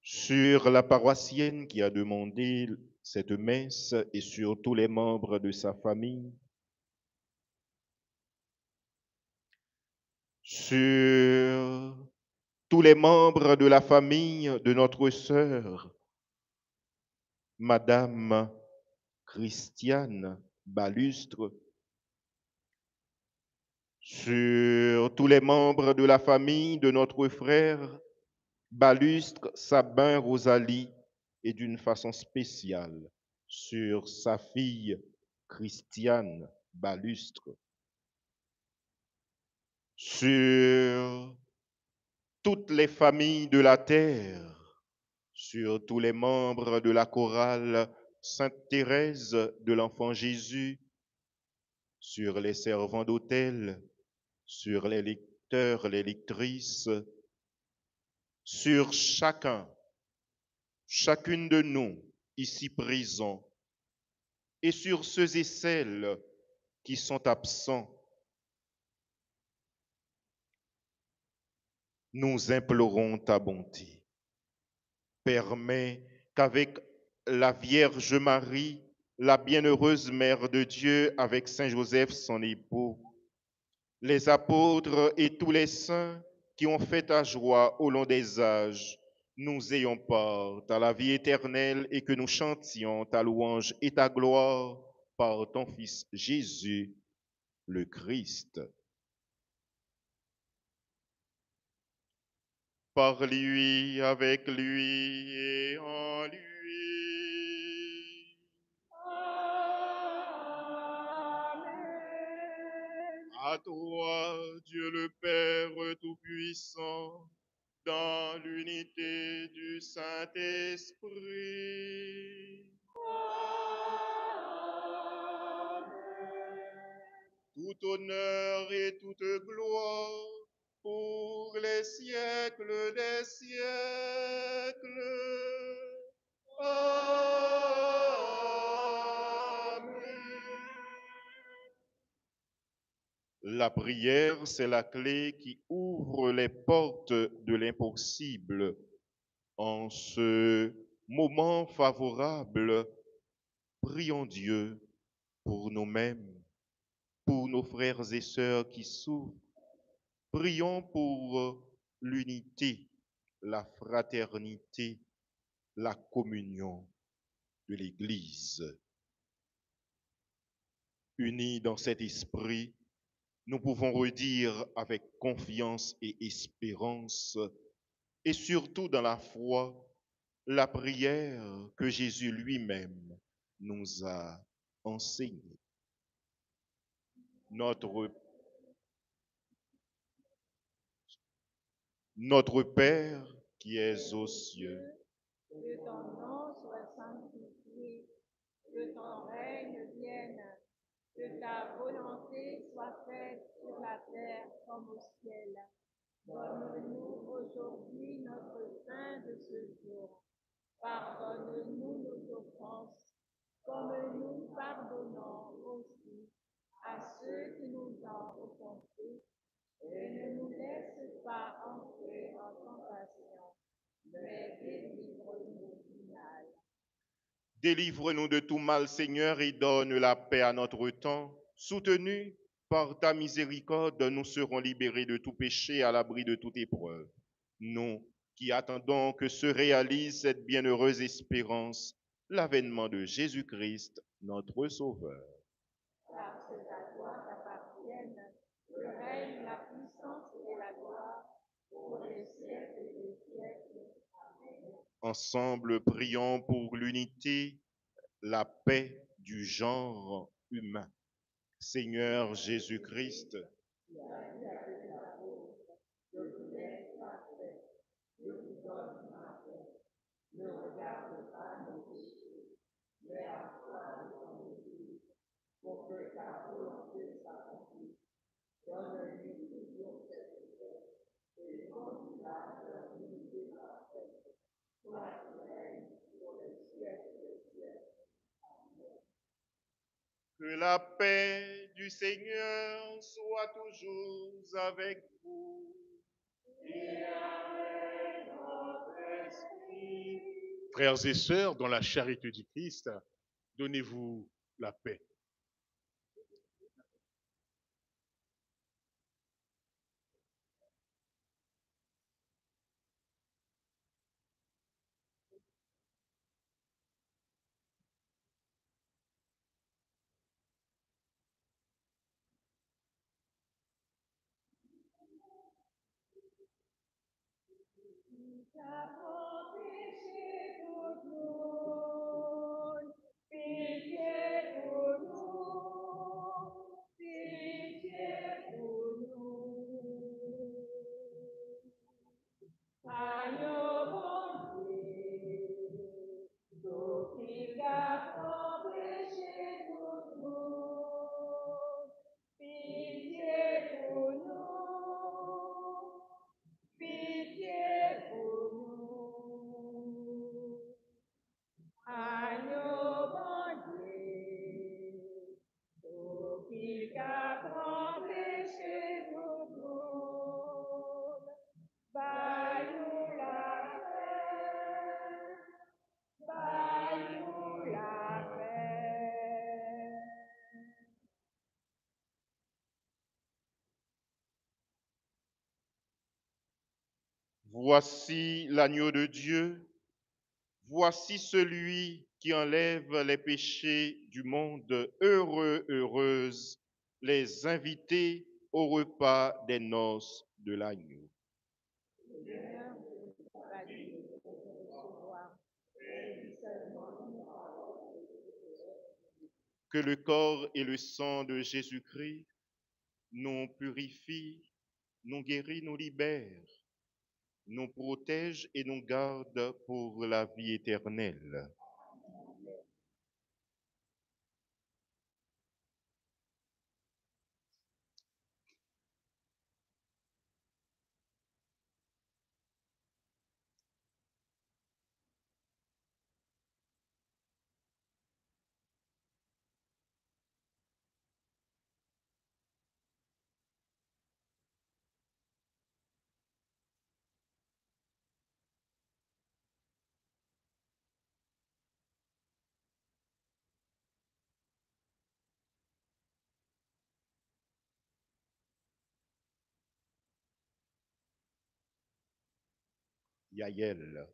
sur la paroissienne qui a demandé cette messe et sur tous les membres de sa famille, sur tous les membres de la famille de notre sœur, Madame Christiane Balustre, sur tous les membres de la famille de notre frère Balustre Sabin Rosalie et d'une façon spéciale sur sa fille Christiane Balustre, sur toutes les familles de la terre, sur tous les membres de la chorale Sainte Thérèse de l'Enfant Jésus, sur les servants d'autel, sur les lecteurs, les lectrices, sur chacun, chacune de nous ici présents, et sur ceux et celles qui sont absents. Nous implorons ta bonté. Permets qu'avec la Vierge Marie, la bienheureuse Mère de Dieu, avec Saint Joseph, son époux, les apôtres et tous les saints qui ont fait ta joie au long des âges, nous ayons part à la vie éternelle et que nous chantions ta louange et ta gloire par ton Fils Jésus, le Christ. Par lui, avec lui et en lui. À toi, Dieu le Père Tout-Puissant, dans l'unité du Saint-Esprit. tout honneur et toute gloire pour les siècles des siècles. Amen. La prière, c'est la clé qui ouvre les portes de l'impossible. En ce moment favorable, prions Dieu pour nous-mêmes, pour nos frères et sœurs qui souffrent. Prions pour l'unité, la fraternité, la communion de l'Église. Unis dans cet esprit, nous pouvons redire avec confiance et espérance, et surtout dans la foi, la prière que Jésus lui-même nous a enseignée. Notre Père qui es aux cieux,
Que ton nom soit sanctifié, que ton règne vienne, que ta volonté soit faite sur la terre comme au ciel. Donne-nous aujourd'hui notre pain de ce jour. Pardonne-nous nos offenses, comme nous pardonnons aussi à ceux qui nous ont offensés. Et ne nous laisse pas entrer en tentation, mais délivre-nous du mal.
délivre-nous de tout mal, Seigneur, et donne la paix à notre temps. Soutenus par ta miséricorde, nous serons libérés de tout péché, à l'abri de toute épreuve. Nous qui attendons que se réalise cette bienheureuse espérance, l'avènement de Jésus-Christ, notre Sauveur.
Car c'est à toi qu'appartiennent le règne, la puissance et la gloire pour les siècles des siècles. Amen.
Ensemble, prions pour l'unité, la paix du genre humain. Seigneur Jésus-Christ, que la paix du Seigneur soit toujours avec vous. Et avec votre esprit.
Frères et sœurs, dans la charité du Christ, donnez-vous la paix.
Voici l'agneau de Dieu, voici celui qui enlève les péchés du monde. Heureux, heureuse, les invités au repas des noces de l'agneau. Que le corps et le sang de Jésus-Christ nous purifient, nous guérissent, nous libèrent, nous protègent et nous gardent pour la vie éternelle. Yael.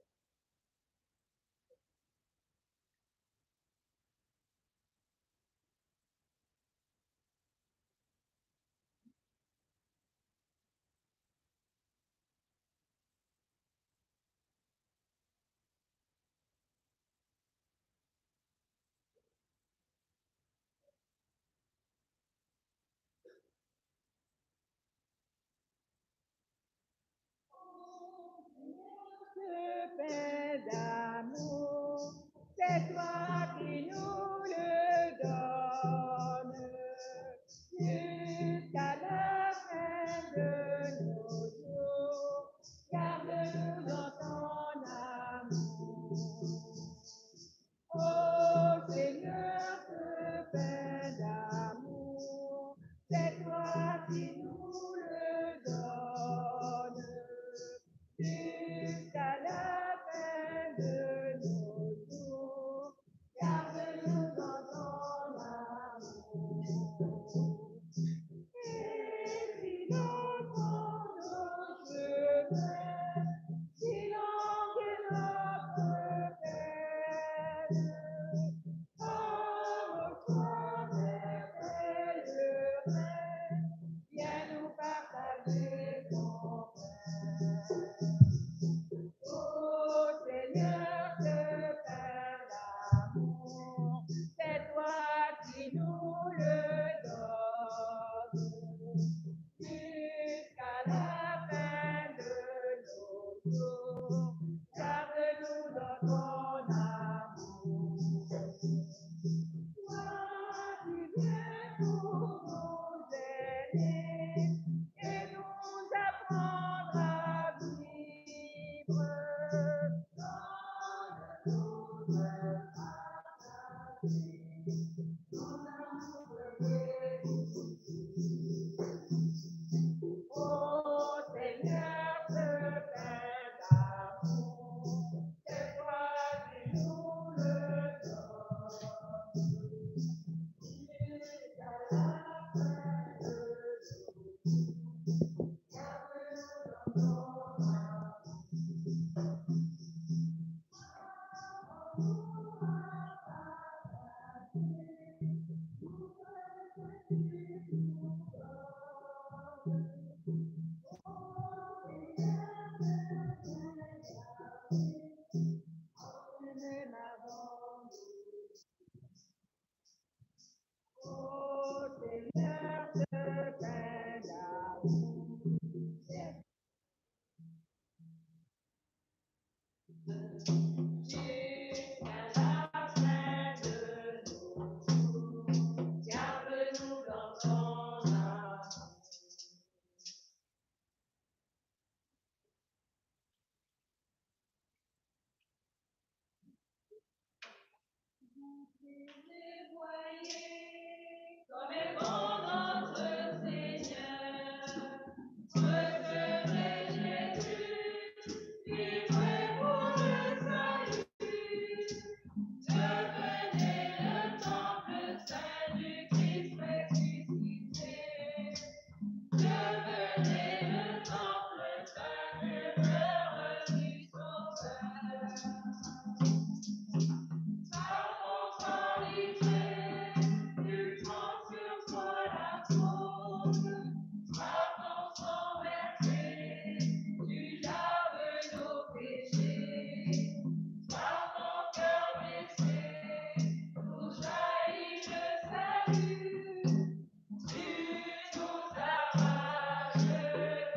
Ce pain d'amour, c'est toi qui nous le donnes jusqu'à la fin de nos jours. Garde-nous dans ton amour. Oh Seigneur, ce pain d'amour, c'est toi qui nous le donnes jusqu'à la fin de nos jours. Garde-nous dans ton amour. Et si l'on prend nos chemins, si l'on est notre peine, oh, toi, merveilleux Reine, viens nous partager ton pain. Oh Seigneur, ce pain d'amour, c'est toi qui nous le donnes jusqu'à la fin de nos jours. Garde-nous dans ton amour. Toi, tu viens pour nous aider et nous apprendre à vivre. Donne-nous de partager ton amour. Oh Seigneur, ce pain d'amour, c'est toi qui nous le donnes jusqu'à la fin de nos jours. Garde-nous dans ton amour. Oh Seigneur, ce pain d'amour, jusqu'à la fin de nos jours, garde-nous dans ton amour. Les voyez comme est bon notre Seigneur, recevez Jésus, livré pour le salut. Devenez le temple saint du Christ ressuscité. Devenez le temple saint du cœur du Sauveur. Par ton sang livré, tu prends sur toi la faute. Par ton sang versé, tu laves nos péchés. Par ton cœur blessé, nous jaillit le salut. Tu nous as rachetés.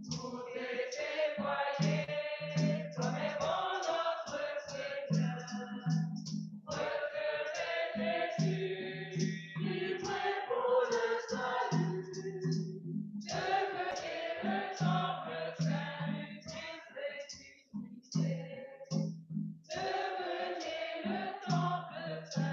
Vous témoignez comme est bon notre Seigneur. Recevez Jésus, livré pour le salut. Devenez le temple saint du Christ ressuscité. Devenez le temple saint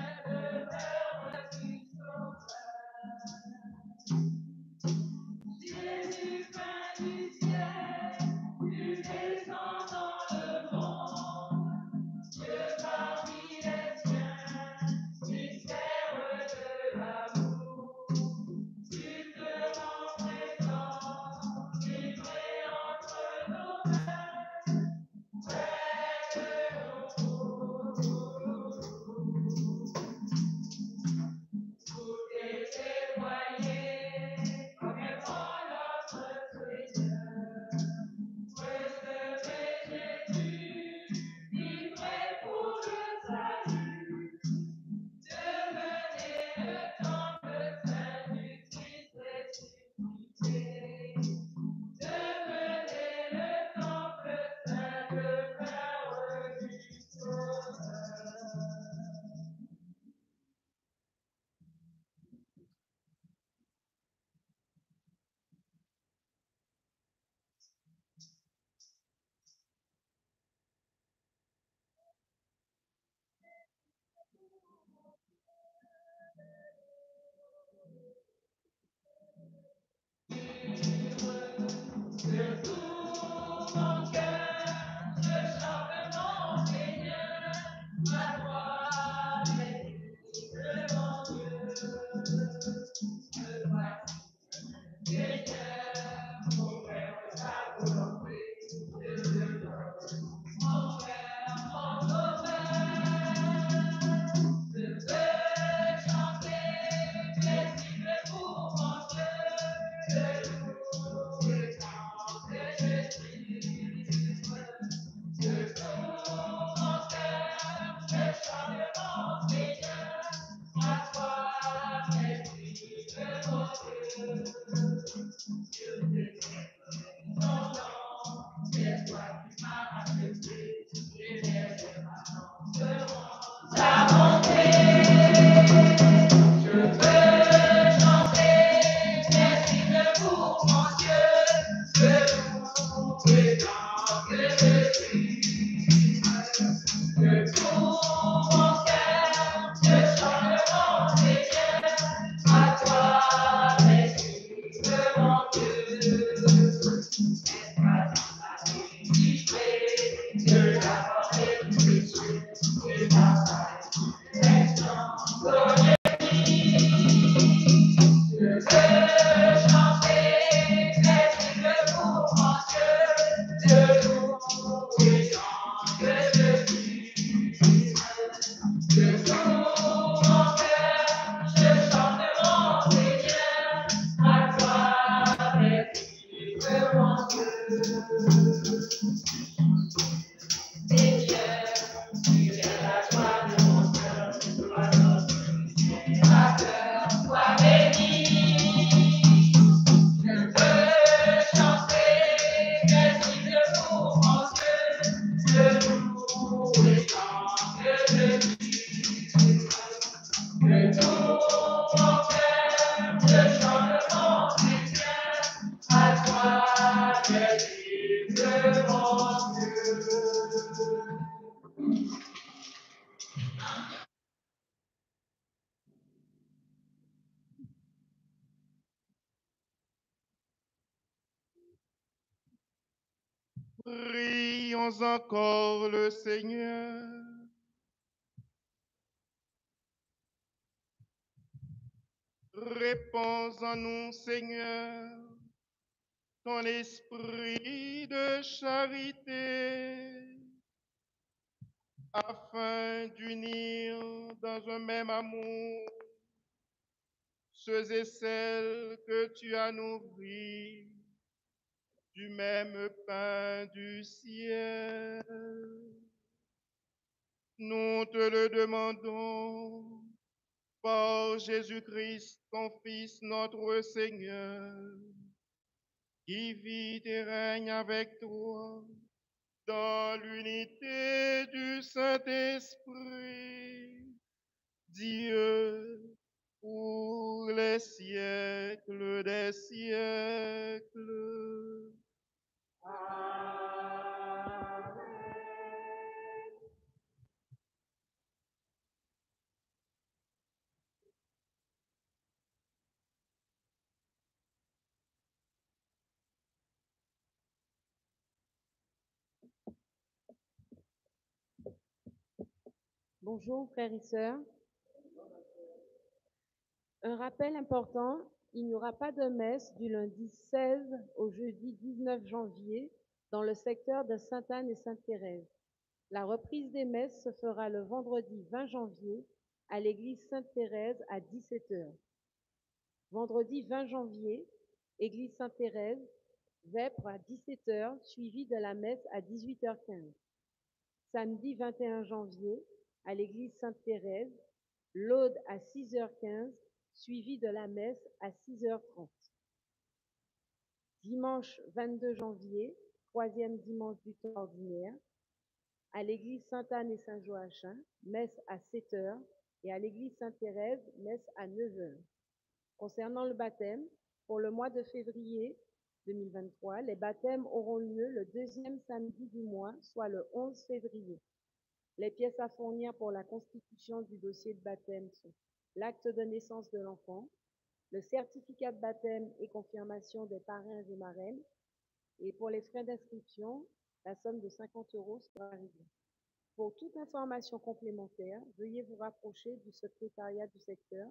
Prions encore le Seigneur. Répands en nous, Seigneur, ton esprit de charité, afin d'unir dans un même amour ceux et celles que tu as nourris du même pain du ciel. Nous te le demandons par Jésus-Christ, ton Fils, notre Seigneur, qui vit et règne avec toi dans l'unité du Saint-Esprit, Dieu, pour les siècles des siècles.
Bonjour frères et sœurs. Un rappel important, il n'y aura pas de messe du lundi 16 au jeudi 19 janvier dans le secteur de Sainte-Anne et Sainte-Thérèse. La reprise des messes se fera le vendredi 20 janvier à l'église Sainte-Thérèse à 17h. Vendredi 20 janvier, église Sainte-Thérèse, vêpres à 17h, suivi de la messe à 18h15. Samedi 21 janvier, à l'église Sainte-Thérèse, laude à 6h15, suivi de la messe à 6h30. Dimanche 22 janvier, troisième dimanche du temps ordinaire, à l'église Sainte-Anne et Saint-Joachim, messe à 7h, et à l'église Sainte-Thérèse, messe à 9h. Concernant le baptême, pour le mois de février 2023, les baptêmes auront lieu le deuxième samedi du mois, soit le 11 février. Les pièces à fournir pour la constitution du dossier de baptême sont l'acte de naissance de l'enfant, le certificat de baptême et confirmation des parrains et marraines, Et pour les frais d'inscription, la somme de 50 € sera réglée. Pour toute information complémentaire, veuillez vous rapprocher du secrétariat du secteur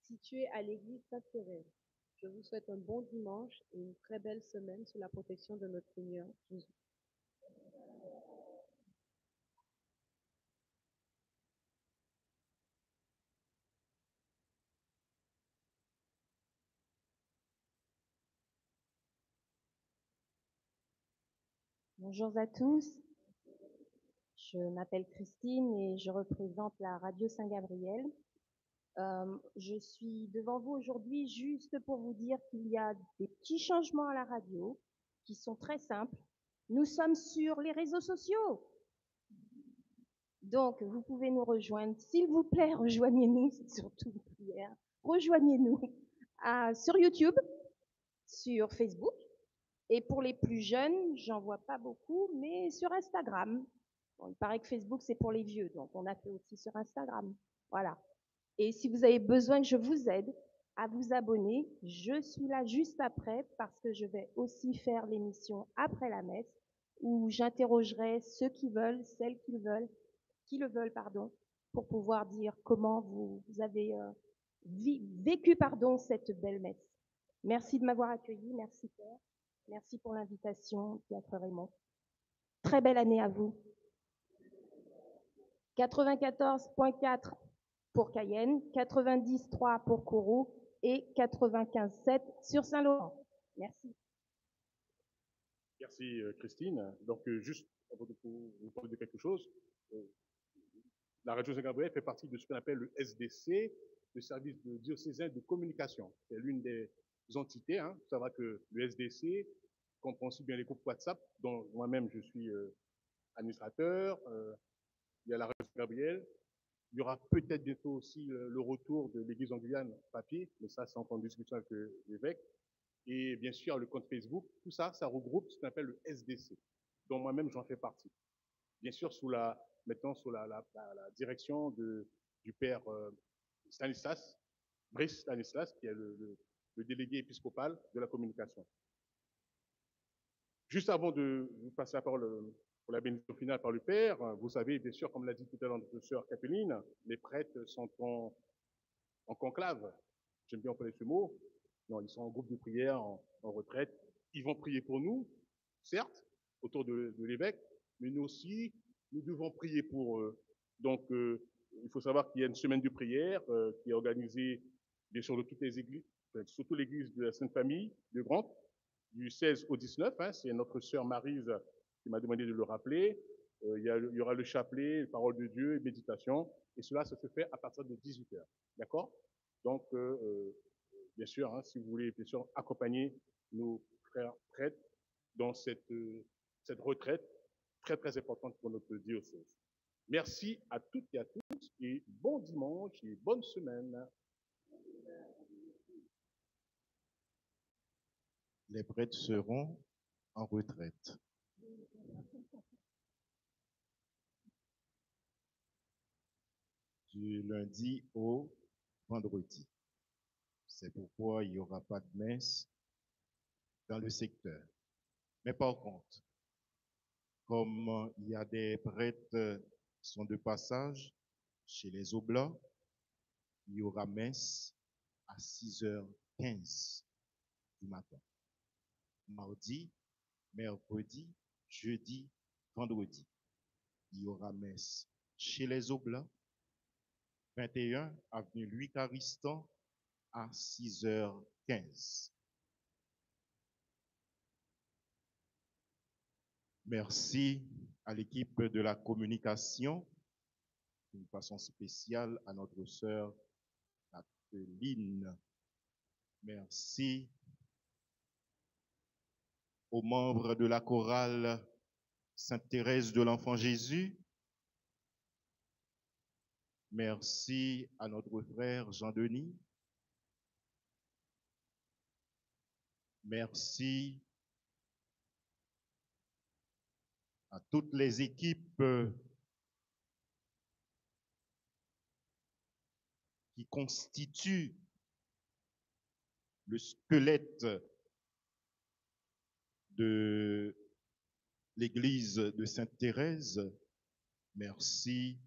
situé à l'église Sainte-Thérèse. Je vous souhaite un bon dimanche et une très belle semaine sous la protection de notre Seigneur Jésus.
Bonjour à tous, je m'appelle Christine et je représente la radio Saint-Gabriel. Je suis devant vous aujourd'hui juste pour vous dire qu'il y a des petits changements à la radio qui sont très simples. Nous sommes sur les réseaux sociaux. Donc, vous pouvez nous rejoindre. S'il vous plaît, rejoignez-nous, c'est surtout une prière. Rejoignez-nous sur YouTube, sur Facebook. Et pour les plus jeunes, j'en vois pas beaucoup, mais sur Instagram. Bon, il paraît que Facebook, c'est pour les vieux, donc on a fait aussi sur Instagram. Voilà. Et si vous avez besoin que je vous aide à vous abonner, je suis là juste après parce que je vais aussi faire l'émission après la messe où j'interrogerai ceux qui veulent, celles qui le veulent, pour pouvoir dire comment vous avez vécu, cette belle messe. Merci de m'avoir accueilli, merci Père, merci pour l'invitation, Piatre Raymond. Très belle année à vous. 94.4 pour Cayenne, 90.3 pour Kourou et 95.7 sur Saint-Laurent. Merci.
Merci Christine. Donc juste avant de vous parler de quelque chose, la radio Saint-Gabriel fait partie de ce qu'on appelle le SDC, le service diocésain de communication. C'est l'une des entités. Hein. Ça va que le SDC comprend aussi bien les groupes WhatsApp, dont moi-même je suis administrateur. Il y a la radio Saint-Gabriel. Il y aura peut-être bientôt aussi le retour de l'église en Guyane papier, mais ça c'est encore en discussion avec l'évêque. Et bien sûr le compte Facebook, tout ça, ça regroupe ce qu'on appelle le SDC, dont moi-même j'en fais partie. Bien sûr maintenant sous la direction du père Stanislas, Brice Stanislas, qui est le délégué épiscopal de la communication. Juste avant de vous passer la parole pour la bénédiction finale par le Père, vous savez, bien sûr, comme l'a dit tout à l'heure notre sœur Capeline, les prêtres sont en conclave. J'aime bien employer ce mot. Non, ils sont en groupe de prière, en retraite. Ils vont prier pour nous, certes, autour de l'évêque, mais nous aussi, nous devons prier pour eux. Donc, il faut savoir qu'il y a une semaine de prière qui est organisée, bien sûr, de toutes les églises, surtout l'église de la Sainte Famille de Grande, du 16 au 19. Hein, c'est notre sœur Maryse qui m'a demandé de le rappeler. Il y aura le chapelet, parole de Dieu, méditation, et cela se fait à partir de 18h. D'accord? Donc, bien sûr, hein, si vous voulez, bien sûr, accompagner nos frères prêtres dans cette retraite très, très importante pour notre diocèse. Merci à toutes et à tous, et bon dimanche et bonne semaine.
Les prêtres seront en retraite. Du lundi au vendredi. C'est pourquoi il n'y aura pas de messe dans le secteur. Mais par contre, comme il y a des prêtres qui sont de passage chez les Oblats, il y aura messe à 6h15 du matin. Mardi, mercredi, jeudi, vendredi. Il y aura messe chez les Oblats, 21 avenue Louis Caristan à 6h15. Merci à l'équipe de la communication, d'une façon spéciale à notre sœur Catherine. Merci aux membres de la chorale Sainte-Thérèse de l'Enfant Jésus. Merci à notre frère Jean-Denis. Merci à toutes les équipes qui constituent le squelette de l'église de Sainte-Thérèse. Merci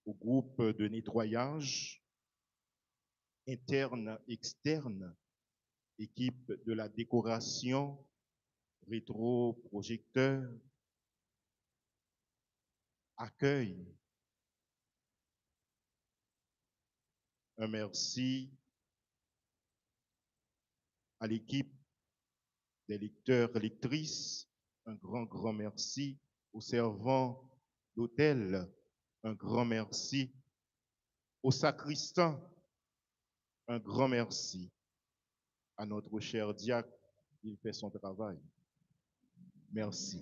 au groupe de nettoyage interne, externe, équipe de la décoration, rétroprojecteur, accueil. Un merci à l'équipe des lecteurs, lectrices, un grand merci aux servants d'hôtel, un grand merci aux sacristans, un grand merci à notre cher diacre, il fait son travail. Merci.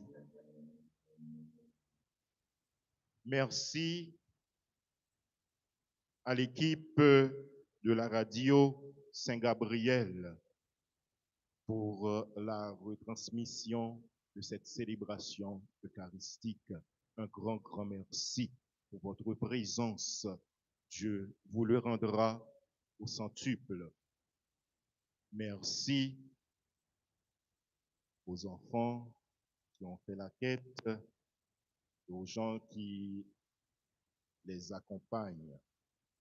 Merci à l'équipe de la radio Saint-Gabriel pour la retransmission de cette célébration eucharistique. Un grand merci pour votre présence. Dieu vous le rendra au centuple. Merci aux enfants qui ont fait la quête, aux gens qui les accompagnent.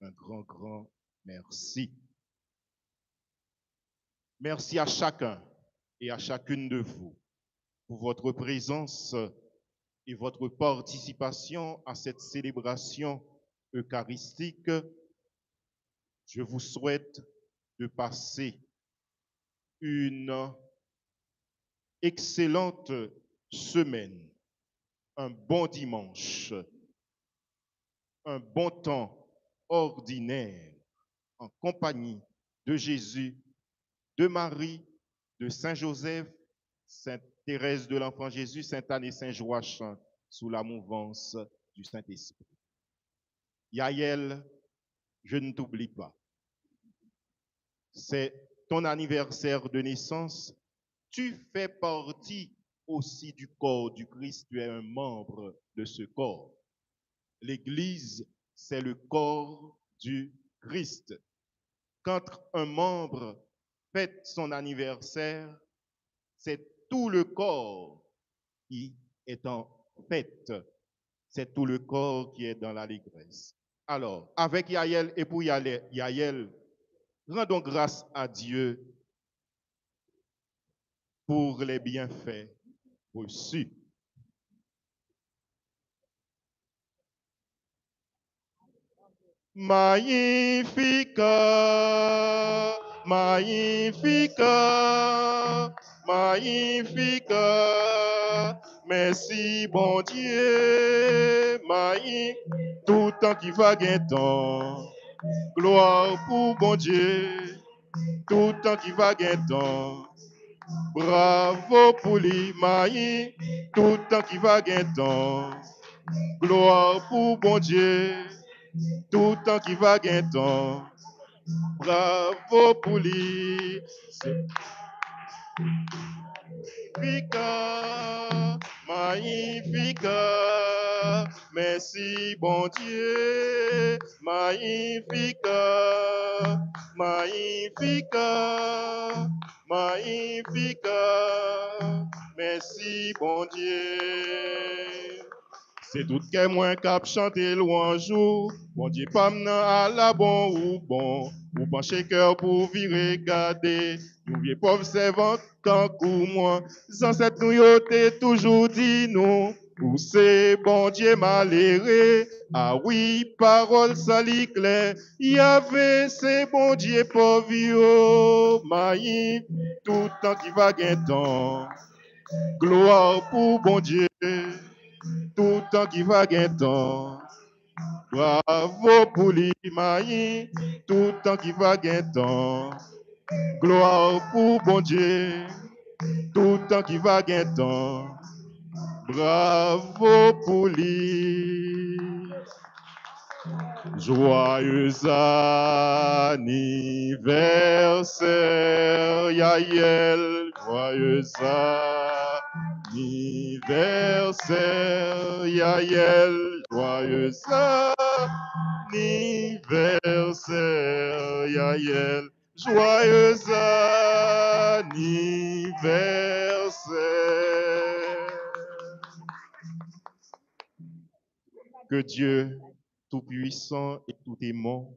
Un grand merci. Merci à chacun et à chacune de vous pour votre présence et votre participation à cette célébration eucharistique. Je vous souhaite de passer une excellente semaine, un bon dimanche, un bon temps ordinaire en compagnie de Jésus, de Marie, de Saint Joseph, Sainte Thérèse de l'Enfant Jésus, Sainte Anne et Saint Joachim, sous la mouvance du Saint-Esprit. Yael, je ne t'oublie pas. C'est ton anniversaire de naissance. Tu fais partie aussi du corps du Christ. Tu es un membre de ce corps. L'Église, c'est le corps du Christ. Quand un membre fête son anniversaire, c'est tout le corps qui est en fête. C'est tout le corps qui est dans l'allégresse. Alors, avec Yael et pour Yael, rendons grâce à Dieu pour les bienfaits reçus. Magnifica, magnifica, magnifica. Merci bon Dieu, tout temps qui va temps. Gloire pour bon Dieu, tout temps qui va temps. Bravo pour lui, tout temps qui va temps. Gloire pour bon Dieu, tout temps qui va temps. Bravo pour lui. Magnifica, magnifica, merci bon Dieu. Magnifica, magnifica, magnifica, merci bon Dieu. C'est tout que moi cap chanter louange, bon Dieu pas m'nan à la bon ou bon, ou pencher cœur pour virer garder, nous vieux pauvres servants tant que moi, ancêtres nous yoté toujours dit nous, ou c'est bon Dieu malheureux, ah oui parole sali claire, Yahvé c'est bon Dieu pauvre yo, maïf tout temps qui va gain temps, gloire pour bon Dieu. Tout temps qui va temps, bravo pour l'Imaï, tout temps qui va temps, gloire pour bon Dieu, tout temps qui va temps, bravo pour lui. Joyeux anniversaire, Yael, joyeux anniversaire, Yael, joyeux anniversaire, Yael, Joyeux anniversaire. Que Dieu Tout-Puissant et Tout-Aimant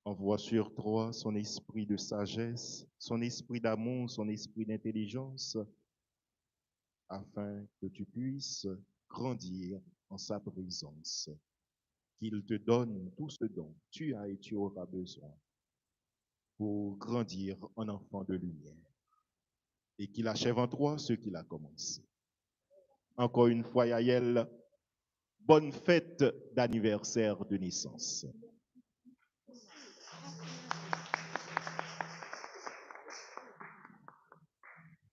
envoie sur toi son esprit de sagesse, son esprit d'amour, son esprit d'intelligence, afin que tu puisses grandir en sa présence. Qu'il te donne tout ce dont tu as et tu auras besoin pour grandir en enfant de lumière. Et qu'il achève en toi ce qu'il a commencé. Encore une fois, Yael, bonne fête d'anniversaire de naissance.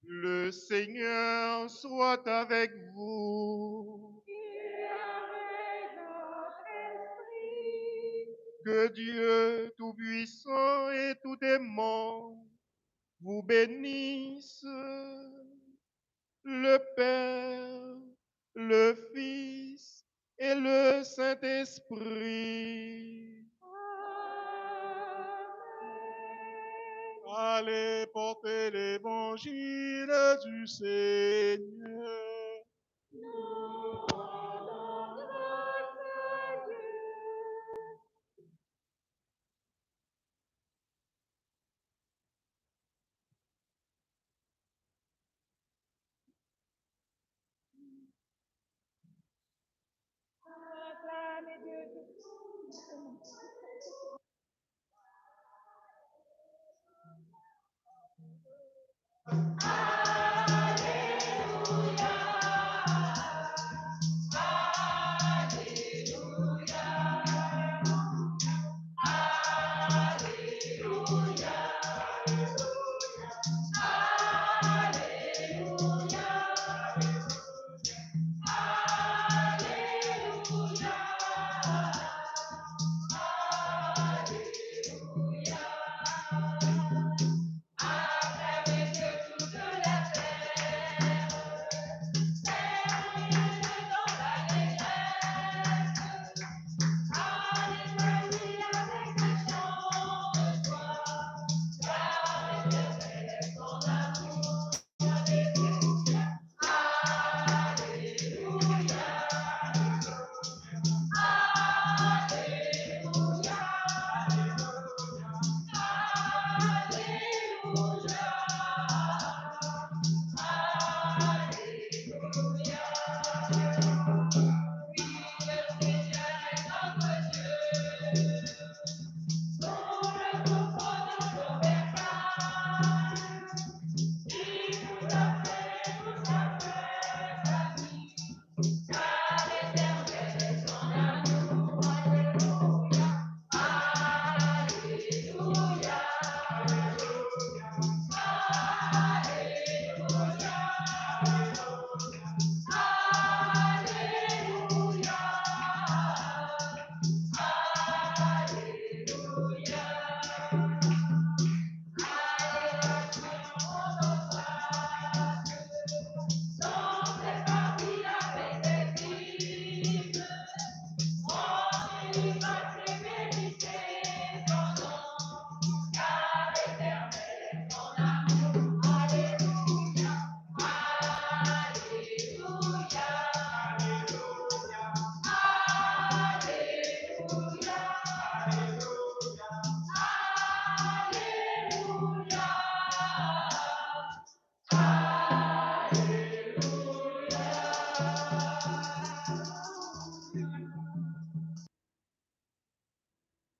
Le Seigneur soit avec vous. Que Dieu Tout-Puissant et Tout-Aimant vous bénisse, le Père, le Fils et le Saint-Esprit. Allez porter l'évangile du Seigneur.